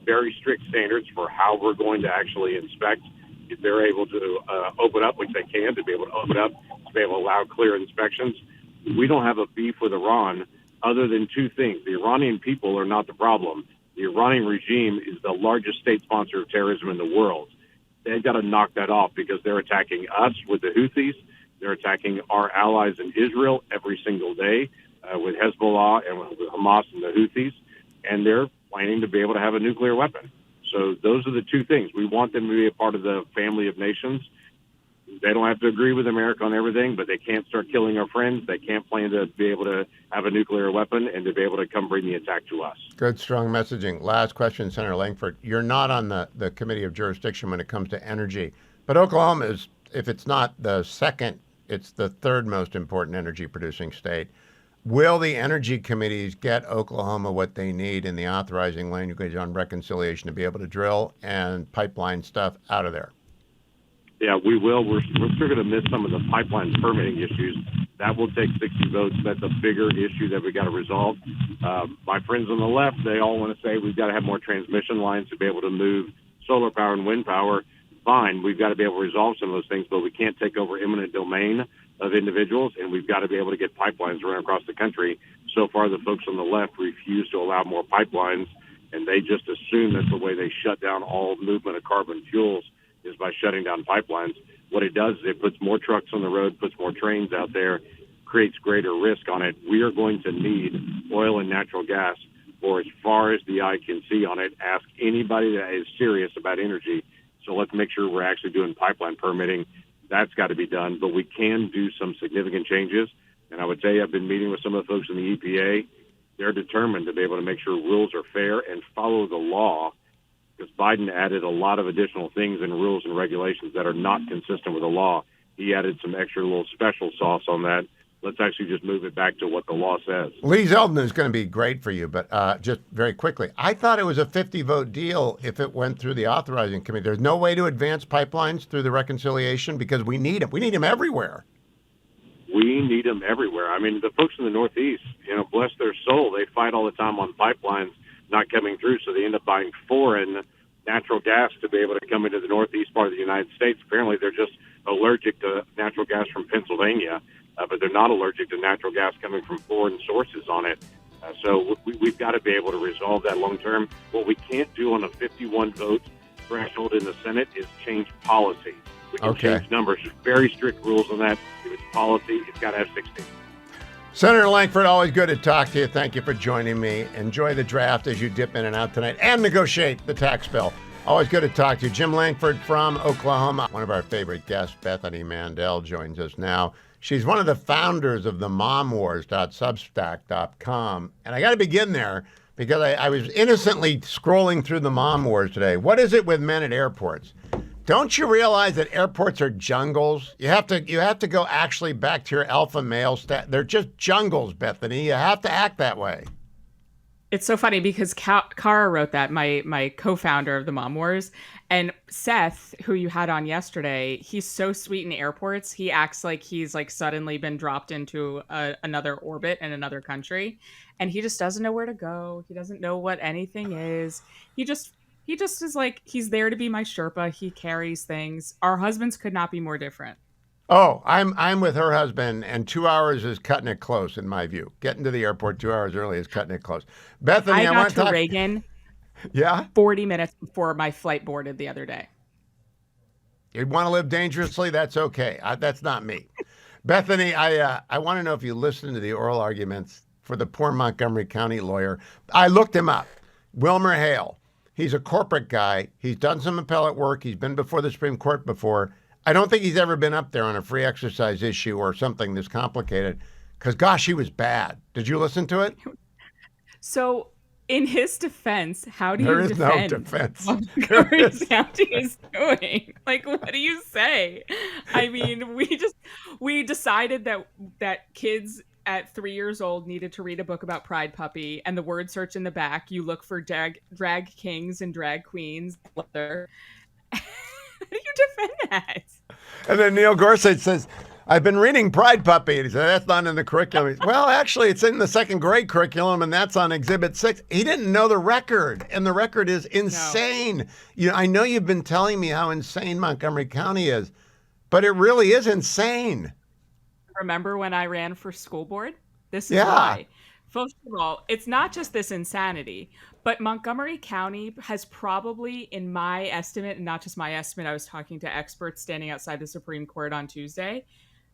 very strict standards for how we're going to actually inspect, if they're able to open up, which they can, to be able to open up, to be able to allow clear inspections, we don't have a beef with Iran other than two things. The Iranian people are not the problem. The Iranian regime is the largest state sponsor of terrorism in the world. They've got to knock that off because they're attacking us with the Houthis. They're attacking our allies in Israel every single day with Hezbollah and with Hamas and the Houthis, and they're planning to be able to have a nuclear weapon. So those are the two things. We want them to be a part of the family of nations. They don't have to agree with America on everything, but they can't start killing our friends. They can't plan to be able to have a nuclear weapon and to be able to come bring the attack to us. Good, strong messaging. Last question, Senator Langford. You're not on the Committee of Jurisdiction when it comes to energy, but Oklahoma is, if it's not the second, it's the third most important energy producing state. Will the energy committees get Oklahoma what they need in the authorizing language on reconciliation to be able to drill and pipeline stuff out of there? Yeah, we will. We're still going to miss some of the pipeline permitting issues. That will take 60 votes. That's a bigger issue that we got to resolve. My friends on the left, they all want to say we've got to have more transmission lines to be able to move solar power and wind power. Fine, we've got to be able to resolve some of those things, but we can't take over eminent domain of individuals, and we've got to be able to get pipelines run across the country. So far, the folks on the left refuse to allow more pipelines, and they just assume that's the way they shut down all movement of carbon fuels is by shutting down pipelines. What it does is it puts more trucks on the road, puts more trains out there, creates greater risk on it. We are going to need oil and natural gas for as far as the eye can see on it. Ask anybody that is serious about energy. So let's make sure we're actually doing pipeline permitting. That's got to be done, but we can do some significant changes. And I would say I've been meeting with some of the folks in the EPA. They're determined to be able to make sure rules are fair and follow the law, because Biden added a lot of additional things and rules and regulations that are not consistent with the law. He added some extra little special sauce on that. Let's actually just move it back to what the law says. Lee Zeldin is going to be great for you, but just very quickly, I thought it was a 50-vote deal if it went through the authorizing committee. There's no way to advance pipelines through the reconciliation because we need them. We need them everywhere. We need them everywhere. I mean, the folks in the Northeast, bless their soul, they fight all the time on pipelines not coming through, so they end up buying foreign natural gas to be able to come into the Northeast part of the United States. Apparently, they're just allergic to natural gas from Pennsylvania. But they're not allergic to natural gas coming from foreign sources on it. So we've got to be able to resolve that long term. What we can't do on a 51-vote threshold in the Senate is change policy. We can change numbers. There's very strict rules on that. If it's policy, it's got to have 60. Senator Langford, always good to talk to you. Thank you for joining me. Enjoy the draft as you dip in and out tonight and negotiate the tax bill. Always good to talk to you. Jim Langford from Oklahoma. One of our favorite guests, Bethany Mandel, joins us now. She's one of the founders of the momwars.substack.com. And I got to begin there because I was innocently scrolling through the Mom Wars today. What is it with men at airports? Don't you realize that airports are jungles? You have to go actually back to your alpha male They're just jungles, Bethany. You have to act that way. It's so funny because Kara wrote that, my co-founder of the Mom Wars, and Seth, who you had on yesterday, he's so sweet in airports. He acts like he's like suddenly been dropped into another orbit in another country, and he just doesn't know where to go. He doesn't know what anything is. He just is like, he's there to be my Sherpa. He carries things. Our husbands could not be more different. Oh, I'm with her husband, and 2 hours is cutting it close in my view. Getting to the airport 2 hours early is cutting it close. Bethany, I want got to talk... Reagan. Yeah, 40 minutes before my flight boarded the other day. You want to live dangerously? That's okay. That's not me. Bethany, I want to know if you listened to the oral arguments for the poor Montgomery County lawyer. I looked him up. Wilmer Hale. He's a corporate guy. He's done some appellate work. He's been before the Supreme Court before. I don't think he's ever been up there on a free exercise issue or something this complicated because, gosh, he was bad. Did you listen to it? So in his defense, how do there you defend no defense. what Montgomery County is doing? Like, what do you say? I mean, we decided that kids at 3 years old needed to read a book about Pride Puppy, and the word search in the back, you look for drag kings and drag queens. How do you defend that? And then Neil Gorsuch says, I've been reading Pride Puppy. And he said, that's not in the curriculum. He said, well, actually, it's in the second grade curriculum, and that's on Exhibit 6. He didn't know the record, and the record is insane. No. I know you've been telling me how insane Montgomery County is, but it really is insane. Remember when I ran for school board? This is why. First of all, it's not just this insanity, but Montgomery County has probably, in my estimate, and not just my estimate, I was talking to experts standing outside the Supreme Court on Tuesday,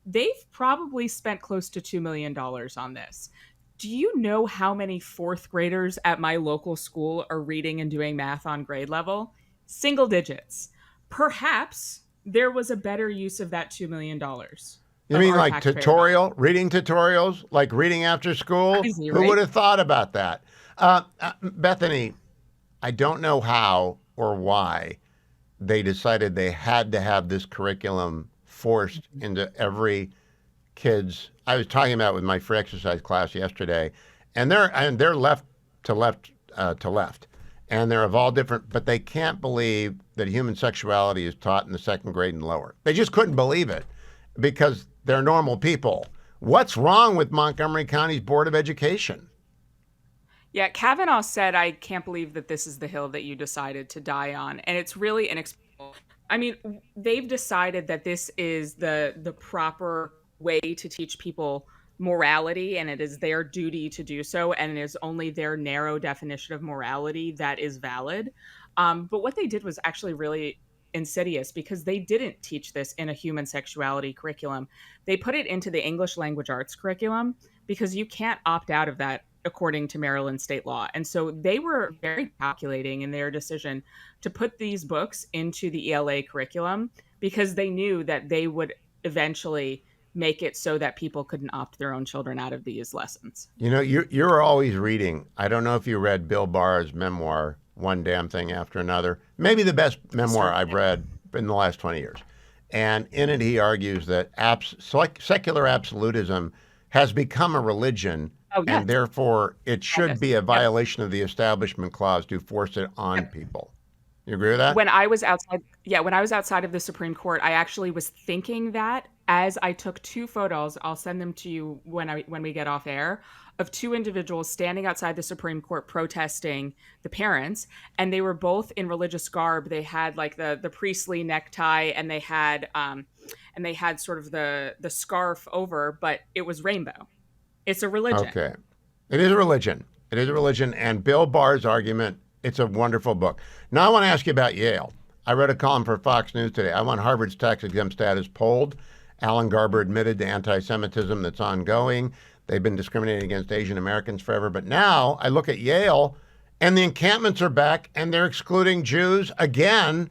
they've probably spent close to $2 million on this. Do you know how many fourth graders at my local school are reading and doing math on grade level? Single digits. Perhaps there was a better use of that $2 million. You mean like reading tutorials, like reading after school? Crazy, Who would have thought about that? Bethany, I don't know how or why they decided they had to have this curriculum forced into every kid's. I was talking about it with my free exercise class yesterday, and they're left to left, and they're of all different, but they can't believe that human sexuality is taught in the second grade and lower. They just couldn't believe it because they're normal people. What's wrong with Montgomery County's Board of Education? Yeah, Kavanaugh said, I can't believe that this is the hill that you decided to die on. And it's really inexplicable. I mean, they've decided that this is the proper way to teach people morality, and it is their duty to do so, and it is only their narrow definition of morality that is valid. But what they did was actually really insidious because they didn't teach this in a human sexuality curriculum. They put it into the English language arts curriculum because you can't opt out of that according to Maryland state law. And so they were very calculating in their decision to put these books into the ELA curriculum because they knew that they would eventually make it so that people couldn't opt their own children out of these lessons. You know, you're always reading. I don't know if you read Bill Barr's memoir, One Damn Thing After Another. Maybe the best memoir I've read in the last 20 years. And in it, he argues that secular absolutism has become a religion, and therefore it should be a violation of the Establishment Clause to force it on people. You agree with that? When I was outside of the Supreme Court, I actually was thinking that as I took two photos, I'll send them to you when we get off air, of two individuals standing outside the Supreme Court protesting the parents, and they were both in religious garb. They had like the priestly necktie, and they had sort of the scarf over, but it was rainbow. It's a religion. Okay. It is a religion. It is a religion. And Bill Barr's argument, it's a wonderful book. Now I want to ask you about Yale. I read a column for Fox News today. I want Harvard's tax-exempt status polled. Alan Garber admitted to anti-Semitism that's ongoing. They've been discriminating against Asian Americans forever. But now I look at Yale, and the encampments are back, and they're excluding Jews again.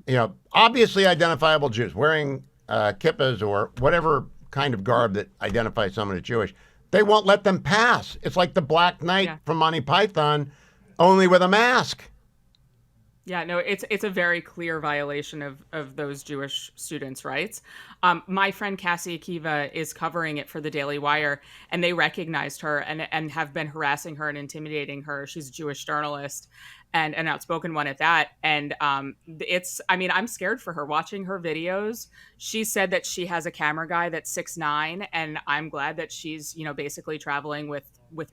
You know, obviously identifiable Jews wearing kippahs or whatever kind of garb that identifies someone as Jewish. They won't let them pass. It's like the Black Knight from Monty Python, only with a mask. Yeah, no, it's a very clear violation of those Jewish students' rights. My friend Cassie Akiva is covering it for the Daily Wire, and they recognized her and have been harassing her and intimidating her. She's a Jewish journalist and an outspoken one at that. And I'm scared for her watching her videos. She said that she has a camera guy that's 6'9", and I'm glad that she's, basically traveling with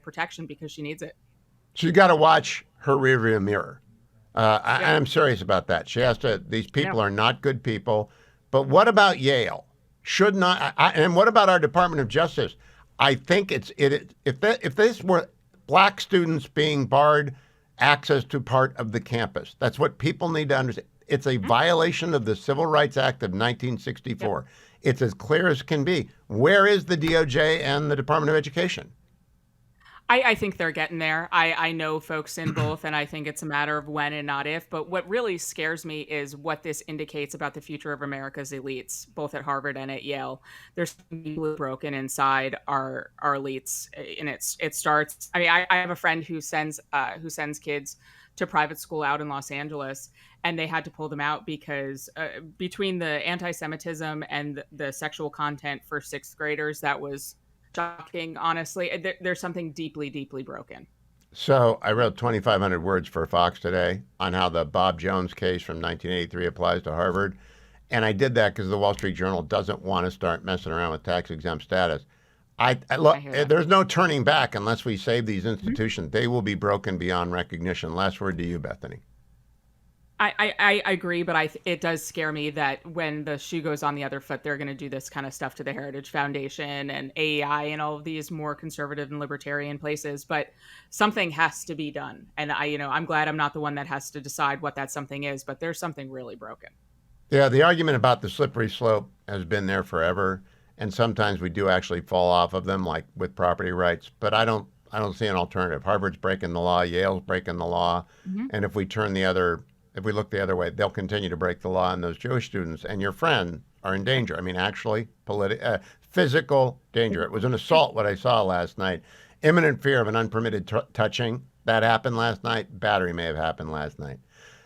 protection because she needs it. She's got to watch her rearview mirror. I'm serious about that. She has to. These people are not good people. But what about Yale? Should not. And what about our Department of Justice? I think if this were black students being barred access to part of the campus, that's what people need to understand. It's a violation of the Civil Rights Act of 1964. Yep. It's as clear as can be. Where is the DOJ and the Department of Education? I think they're getting there. I know folks in both, and I think it's a matter of when and not if. But what really scares me is what this indicates about the future of America's elites, both at Harvard and at Yale. There's something deeply broken inside our elites, and it starts. I mean, I have a friend who sends kids to private school out in Los Angeles, and they had to pull them out because between the anti-Semitism and the sexual content for sixth graders, that was shocking, honestly. There's something deeply, deeply broken. So I wrote 2,500 words for Fox today on how the Bob Jones case from 1983 applies to Harvard. And I did that because the Wall Street Journal doesn't want to start messing around with tax-exempt status. Look, there's no turning back unless we save these institutions. They will be broken beyond recognition. Last word to you, Bethany. I agree, but it does scare me that when the shoe goes on the other foot, they're going to do this kind of stuff to the Heritage Foundation and AEI and all of these more conservative and libertarian places. But something has to be done, and I'm glad I'm not the one that has to decide what that something is. But there's something really broken. Yeah, the argument about the slippery slope has been there forever, and sometimes we do actually fall off of them, like with property rights. But I don't see an alternative. Harvard's breaking the law, Yale's breaking the law, and if we look the other way, they'll continue to break the law, and those Jewish students and your friend are in danger. I mean, actually, physical danger. It was an assault, what I saw last night. Imminent fear of an unpermitted touching. That happened last night. Battery may have happened last night.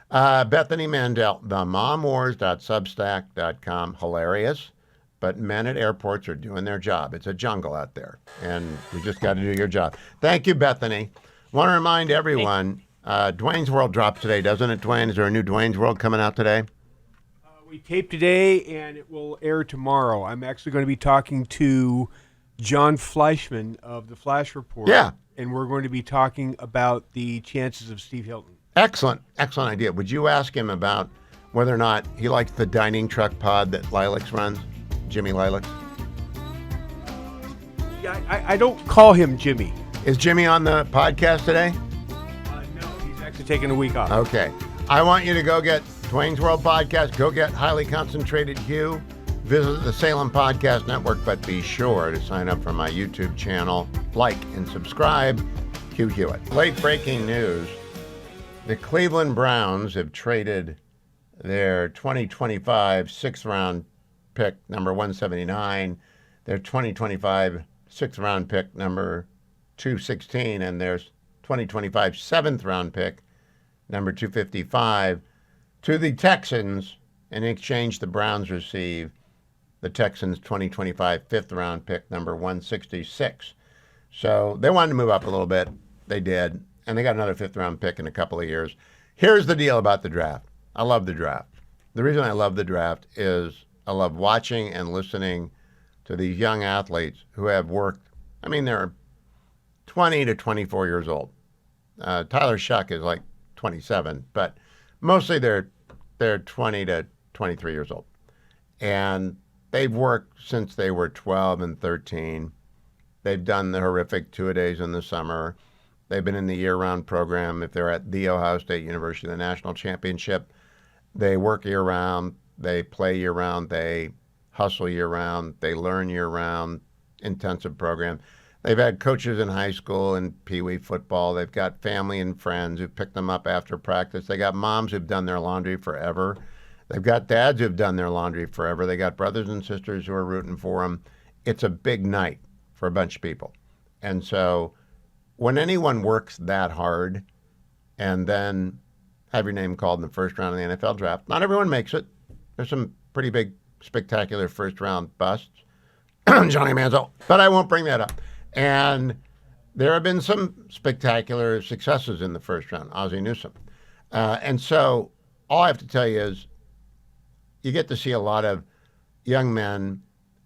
Bethany Mandel, themomwars.substack.com. Hilarious, but men at airports are doing their job. It's a jungle out there, and you just got to do your job. Thank you, Bethany. Want to remind everyone, Dwayne's World drops today, doesn't it, Dwayne? Is there a new Dwayne's World coming out today? We tape today, and it will air tomorrow. I'm actually going to be talking to John Fleischman of the Flash Report. Yeah. And we're going to be talking about the chances of Steve Hilton. Excellent idea. Would you ask him about whether or not he likes the dining truck pod that Lilacs runs, Jimmy Lilacs? Yeah, I don't call him Jimmy. Is Jimmy on the podcast today? Taking a week off. Okay. I want you to go get Dwayne's World Podcast. Go get Highly Concentrated Hugh. Visit the Salem Podcast Network, but be sure to sign up for my YouTube channel. Like and subscribe. Hugh Hewitt. Late breaking news. The Cleveland Browns have traded their 2025 sixth-round pick, number 179, their 2025 sixth-round pick, number 216, and their 2025 seventh-round pick, number 255, to the Texans. In exchange, the Browns receive the Texans' 2025 fifth-round pick, number 166. So they wanted to move up a little bit. They did, and they got another fifth-round pick in a couple of years. Here's the deal about the draft. I love the draft. The reason I love the draft is I love watching and listening to these young athletes who have worked. I mean, they're 20 to 24 years old. Tyler Shuck is like 27, but mostly they're 20 to 23 years old. And they've worked since they were 12 and 13. They've done the horrific two-a-days in the summer. They've been in the year-round program. If they're at The Ohio State University, the national championship, they work year-round. They play year-round. They hustle year-round. They learn year-round, intensive program. They've had coaches in high school and Pee Wee football. They've got family and friends who pick them up after practice. They got moms who've done their laundry forever. They've got dads who've done their laundry forever. They got brothers and sisters who are rooting for them. It's a big night for a bunch of people. And so when anyone works that hard and then have your name called in the first round of the NFL draft. Not everyone makes it. There's some pretty big, spectacular first-round busts. Johnny Manziel. But I won't bring that up. And there have been some spectacular successes in the first round. Ozzie Newsome. And so all I have to tell you is you get to see a lot of young men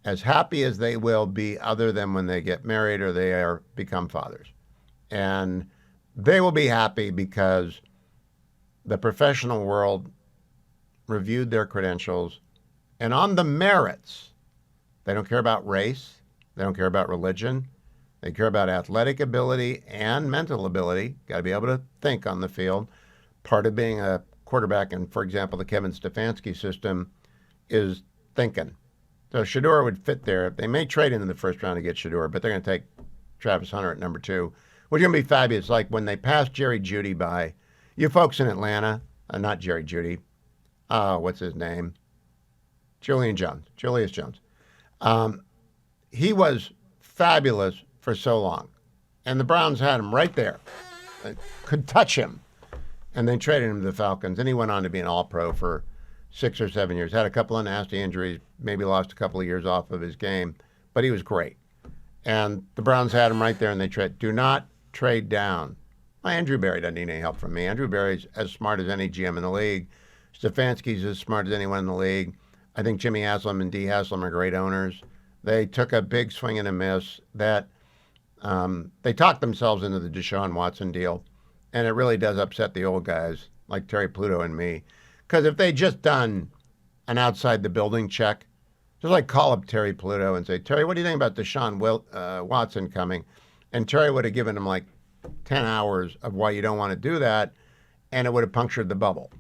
as happy as they will be other than when they get married or they become fathers. And they will be happy because the professional world reviewed their credentials, and on the merits, they don't care about race, they don't care about religion, they care about athletic ability and mental ability. Got to be able to think on the field. Part of being a quarterback in, for example, the Kevin Stefanski system is thinking. So Shedeur would fit there. They may trade into the first round to get Shedeur, but they're going to take Travis Hunter at number 2, which is going to be fabulous. Like when they passed Jerry Jeudy by, you folks in Atlanta, not Jerry Jeudy, what's his name? Julius Jones. He was fabulous for so long. And the Browns had him right there. They could touch him. And they traded him to the Falcons. And he went on to be an all-pro for 6 or 7 years. Had a couple of nasty injuries, maybe lost a couple of years off of his game. But he was great. And the Browns had him right there, and they do not trade down. Well, Andrew Berry doesn't need any help from me. Andrew Berry's as smart as any GM in the league. Stefanski's as smart as anyone in the league. I think Jimmy Haslam and Dee Haslam are great owners. They took a big swing and a miss that they talked themselves into the Deshaun Watson deal, and it really does upset the old guys like Terry Pluto and me. Because if they'd just done an outside-the-building check, just like call up Terry Pluto and say, Terry, what do you think about Deshaun Watson coming? And Terry would have given him like 10 hours of why you don't want to do that, and it would have punctured the bubble.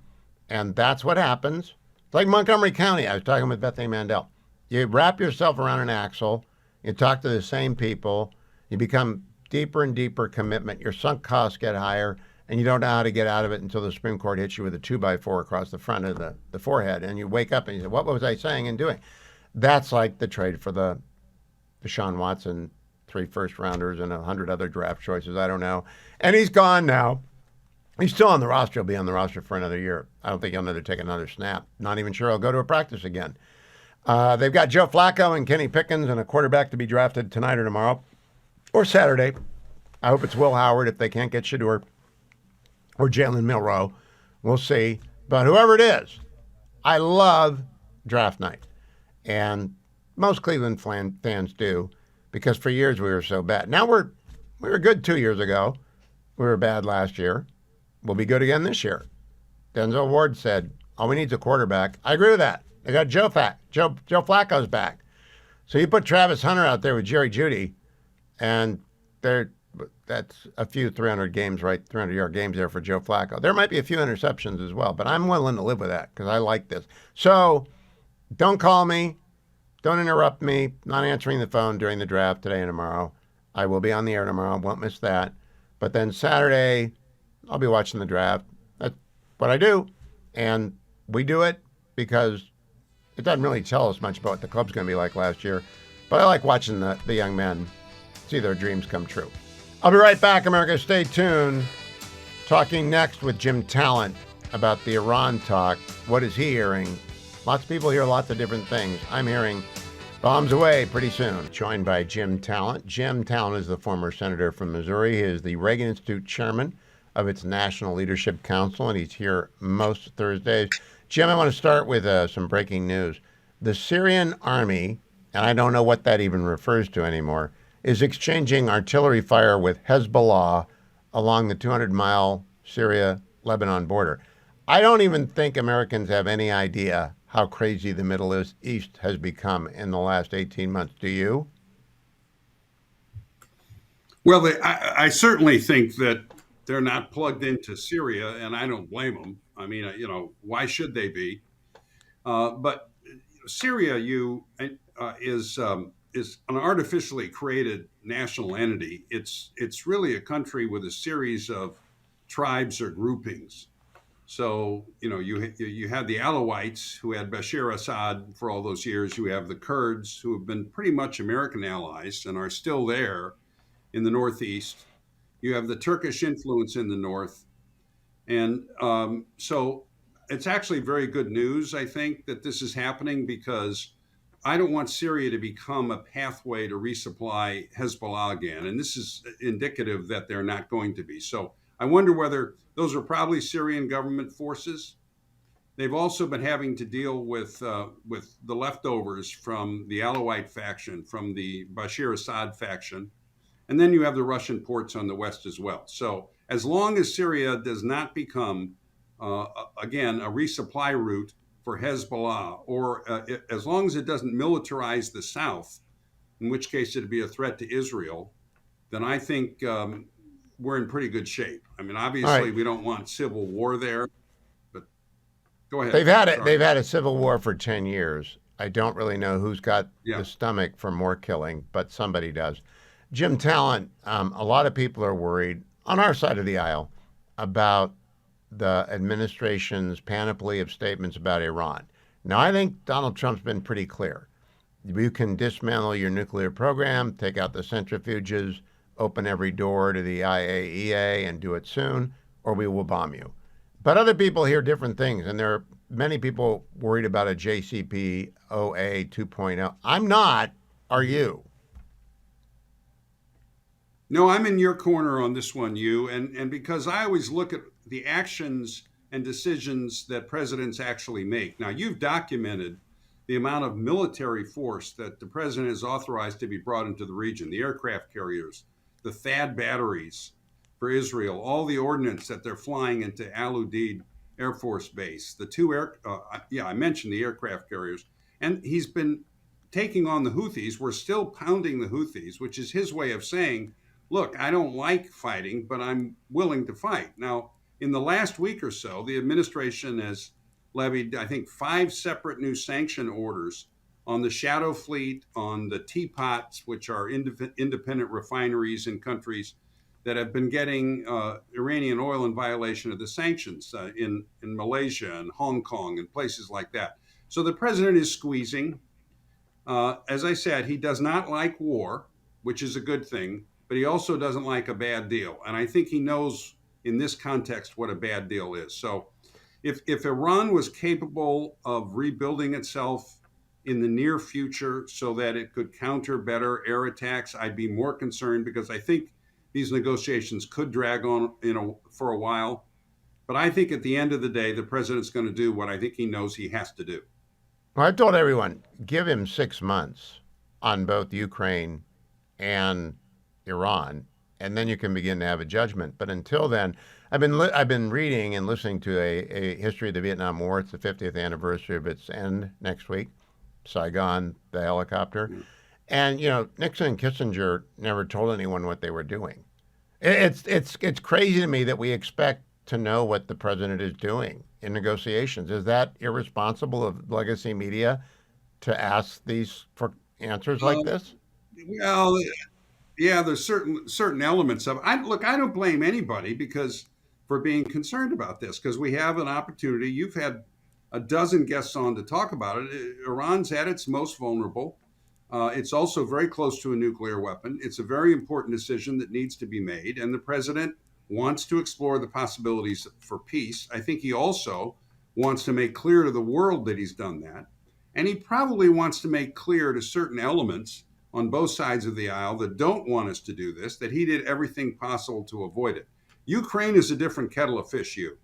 And that's what happens. It's like Montgomery County. I was talking with Bethany Mandel. You wrap yourself around an axle, you talk to the same people, you become deeper and deeper commitment, your sunk costs get higher, and you don't know how to get out of it until the Supreme Court hits you with a 2x4 across the front of the forehead, and you wake up and you say, what was I saying and doing? That's like the trade for the Deshaun Watson 3 first-rounders and 100 other draft choices. I don't know. And he's gone now. He's still on the roster. He'll be on the roster for another year. I don't think he'll never take another snap. Not even sure he'll go to a practice again. They've got Joe Flacco and Kenny Pickens and a quarterback to be drafted tonight or tomorrow or Saturday. I hope it's Will Howard if they can't get Shedeur or Jalen Milroe. We'll see. But whoever it is, I love draft night. And most Cleveland fans do, because for years we were so bad. Now we were good 2 years ago. We were bad last year. We'll be good again this year. Denzel Ward said, all we need is a quarterback. I agree with that. They got Joe Flacco's back. So you put Travis Hunter out there with Jerry Jeudy, and that's a few 300 games, right? 300-yard games there for Joe Flacco. There might be a few interceptions as well, but I'm willing to live with that because I like this. So don't call me. Don't interrupt me. Not answering the phone during the draft today and tomorrow. I will be on the air tomorrow. Won't miss that. But then Saturday, I'll be watching the draft. That's what I do. And we do it because it doesn't really tell us much about what the club's going to be like last year. But I like watching the young men see their dreams come true. I'll be right back, America. Stay tuned. Talking next with Jim Talent about the Iran talk. What is he hearing? Lots of people hear lots of different things. I'm hearing bombs away pretty soon. Joined by Jim Talent. Jim Talent is the former senator from Missouri. He is the Reagan Institute chairman of its National Leadership Council, and he's here most Thursdays. Jim, I want to start with some breaking news. The Syrian army, and I don't know what that even refers to anymore, is exchanging artillery fire with Hezbollah along the 200-mile Syria-Lebanon border. I don't even think Americans have any idea how crazy the Middle East has become in the last 18 months. Do you? Well, I certainly think that they're not plugged into Syria, and I don't blame them. I mean, why should they be? But Syria is an artificially created national entity. It's really a country with a series of tribes or groupings. So, you have the Alawites who had Bashar Assad for all those years. You have the Kurds who have been pretty much American allies and are still there in the Northeast. You have the Turkish influence in the North. And so it's actually very good news, I think, that this is happening, because I don't want Syria to become a pathway to resupply Hezbollah again. And this is indicative that they're not going to be. So I wonder whether those are probably Syrian government forces. They've also been having to deal with the leftovers from the Alawite faction, from the Bashir Assad faction. And then you have the Russian ports on the west as well. So as long as Syria does not become, again, a resupply route for Hezbollah, or as long as it doesn't militarize the south, in which case it'd be a threat to Israel, then I think we're in pretty good shape. I mean, obviously, we don't want civil war there, but go ahead. They've had a civil war for 10 years. I don't really know who's got the stomach for more killing, but somebody does. Jim Talent, a lot of people are worried on our side of the aisle about the administration's panoply of statements about Iran. Now, I think Donald Trump's been pretty clear. You can dismantle your nuclear program, take out the centrifuges, open every door to the IAEA, and do it soon, or we will bomb you. But other people hear different things, and there are many people worried about a JCPOA 2.0. I'm not. Are you? No, I'm in your corner on this one, Hugh, and because I always look at the actions and decisions that presidents actually make. Now, you've documented the amount of military force that the president has authorized to be brought into the region, the aircraft carriers, the THAAD batteries for Israel, all the ordnance that they're flying into Al Udeid Air Force Base, the two I mentioned the aircraft carriers, and he's been taking on the Houthis. We're still pounding the Houthis, which is his way of saying, look, I don't like fighting, but I'm willing to fight. Now, in the last week or so, the administration has levied, I think, 5 separate new sanction orders on the shadow fleet, on the teapots, which are independent refineries in countries that have been getting Iranian oil in violation of the sanctions in Malaysia and Hong Kong and places like that. So the president is squeezing. As I said, he does not like war, which is a good thing, but he also doesn't like a bad deal. And I think he knows in this context what a bad deal is. So if Iran was capable of rebuilding itself in the near future so that it could counter better air attacks, I'd be more concerned, because I think these negotiations could drag on for a while. But I think at the end of the day, the president's going to do what I think he knows he has to do. Well, I've told everyone, give him 6 months on both Ukraine and Iran, and then you can begin to have a judgment. But until then, I've been reading and listening to a history of the Vietnam War. It's the 50th anniversary of its end next week. Saigon, the helicopter. And, Nixon and Kissinger never told anyone what they were doing. It's crazy to me that we expect to know what the president is doing in negotiations. Is that irresponsible of legacy media to ask these for answers like this? Well, yeah, there's certain elements of it. Look, I don't blame anybody for being concerned about this, because we have an opportunity. You've had a dozen guests on to talk about it. Iran's at its most vulnerable. It's also very close to a nuclear weapon. It's a very important decision that needs to be made. And the president wants to explore the possibilities for peace. I think he also wants to make clear to the world that he's done that. And he probably wants to make clear to certain elements on both sides of the aisle that don't want us to do this, that he did everything possible to avoid it. Ukraine is a different kettle of fish, Hugh.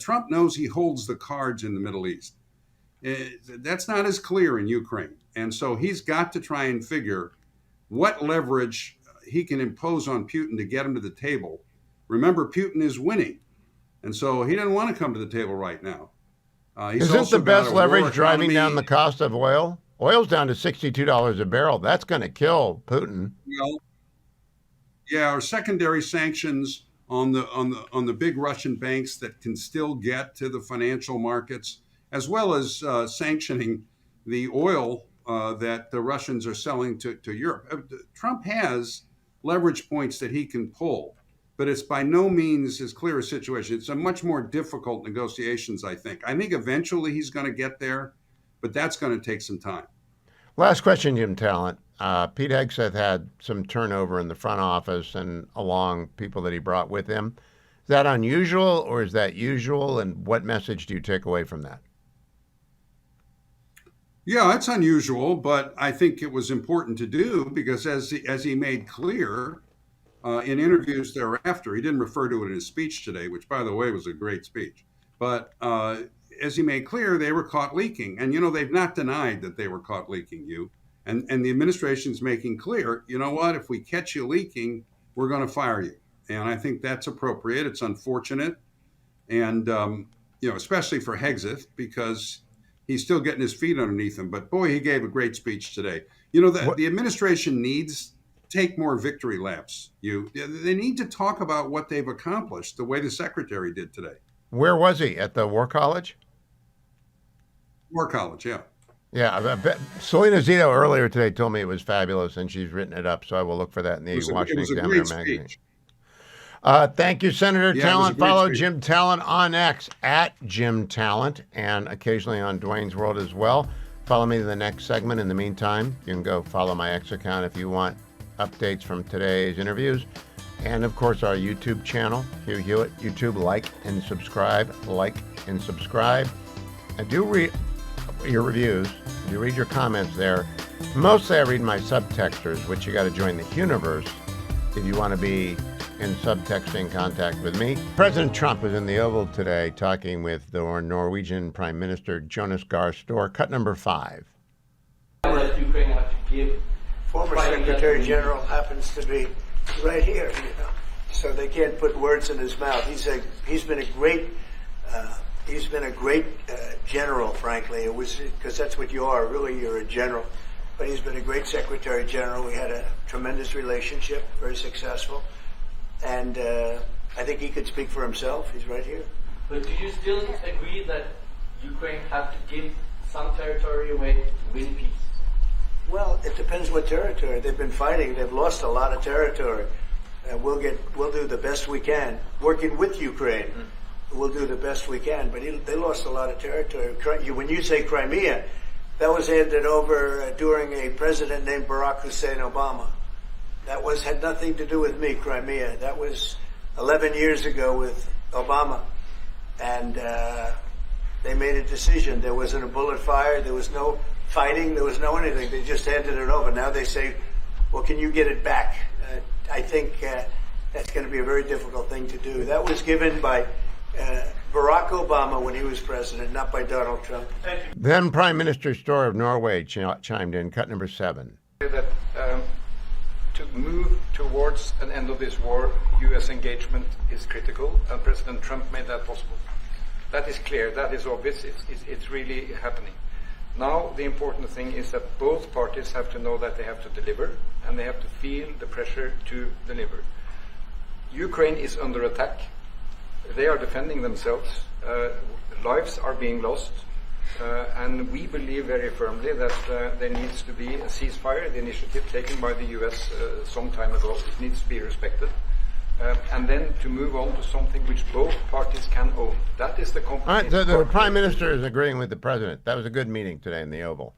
Trump knows he holds the cards in the Middle East. That's not as clear in Ukraine. And so he's got to try and figure what leverage he can impose on Putin to get him to the table. Remember, Putin is winning. And so he doesn't want to come to the table right now. Isn't the best leverage driving down the cost of oil? Oil's down to $62 a barrel. That's going to kill Putin. Well, yeah, or secondary sanctions on the big Russian banks that can still get to the financial markets, as well as sanctioning the oil that the Russians are selling to Europe. Trump has leverage points that he can pull, but it's by no means as clear a situation. It's a much more difficult negotiations, I think. I think eventually he's going to get there, but that's going to take some time. Last question, Jim Talent. Pete Hegseth had some turnover in the front office and along people that he brought with him. Is that unusual or is that usual? And what message do you take away from that? Yeah, it's unusual, but I think it was important to do because as he made clear in interviews thereafter, he didn't refer to it in his speech today, which, by the way, was a great speech. But as he made clear, they were caught leaking. And, they've not denied that they were caught leaking, And the administration's making clear, you know what, if we catch you leaking, we're going to fire you. And I think that's appropriate. It's unfortunate. And, especially for Hegseth, because he's still getting his feet underneath him. But boy, he gave a great speech today. The administration needs take more victory laps. They need to talk about what they've accomplished the way the secretary did today. Where was he? At the War College? War College, yeah. Yeah, Selena Zito earlier today told me it was fabulous, and she's written it up, so I will look for that in the Washington Examiner magazine. Thank you, Senator Talent. Follow Jim Talent on X at Jim Talent, and occasionally on Dwayne's World as well. Follow me to the next segment. In the meantime, you can go follow my X account if you want updates from today's interviews. And, of course, our YouTube channel, Hugh Hewitt. YouTube, like and subscribe. Like and subscribe. I do read your reviews. I do read your comments there. Mostly I read my subtexters, which you got to join the Huniverse if you want to be in subtexting contact with me. President Trump was in the Oval today talking with the Norwegian Prime Minister Jonas Gahr Store. Cut number 5. Ukraine have to give. Former Secretary General happens to be right here, so they can't put words in his mouth. He's been a great general, frankly. It was because that's what you are. Really, you're a general. But he's been a great Secretary General. We had a tremendous relationship, very successful, and I think he could speak for himself. He's right here. But do you still agree that Ukraine have to give some territory away to win peace? Well, it depends what territory. They've been fighting. They've lost a lot of territory. We'll do the best we can. Working with Ukraine, we'll do the best we can. But they lost a lot of territory. When you say Crimea, that was handed over during a president named Barack Hussein Obama. That had nothing to do with me, Crimea. That was 11 years ago with Obama. And they made a decision. There wasn't a bullet fired. There was no fighting. There was no anything. They just handed it over. Now they say, well, can you get it back? I think that's going to be a very difficult thing to do. That was given by Barack Obama when he was president, not by Donald Trump. Then Prime Minister Store of Norway chimed in. Cut number 7. That to move towards an end of this war, U.S. engagement is critical, and President Trump made that possible. That is clear. That is obvious. It's really happening. Now, the important thing is that both parties have to know that they have to deliver, and they have to feel the pressure to deliver. Ukraine is under attack. They are defending themselves. Lives are being lost. And we believe very firmly that there needs to be a ceasefire, the initiative taken by the U.S. Some time ago. It needs to be respected. And then to move on to something which both parties can own. That is the compromise. All right, so the Prime Minister is agreeing with the President. That was a good meeting today in the Oval.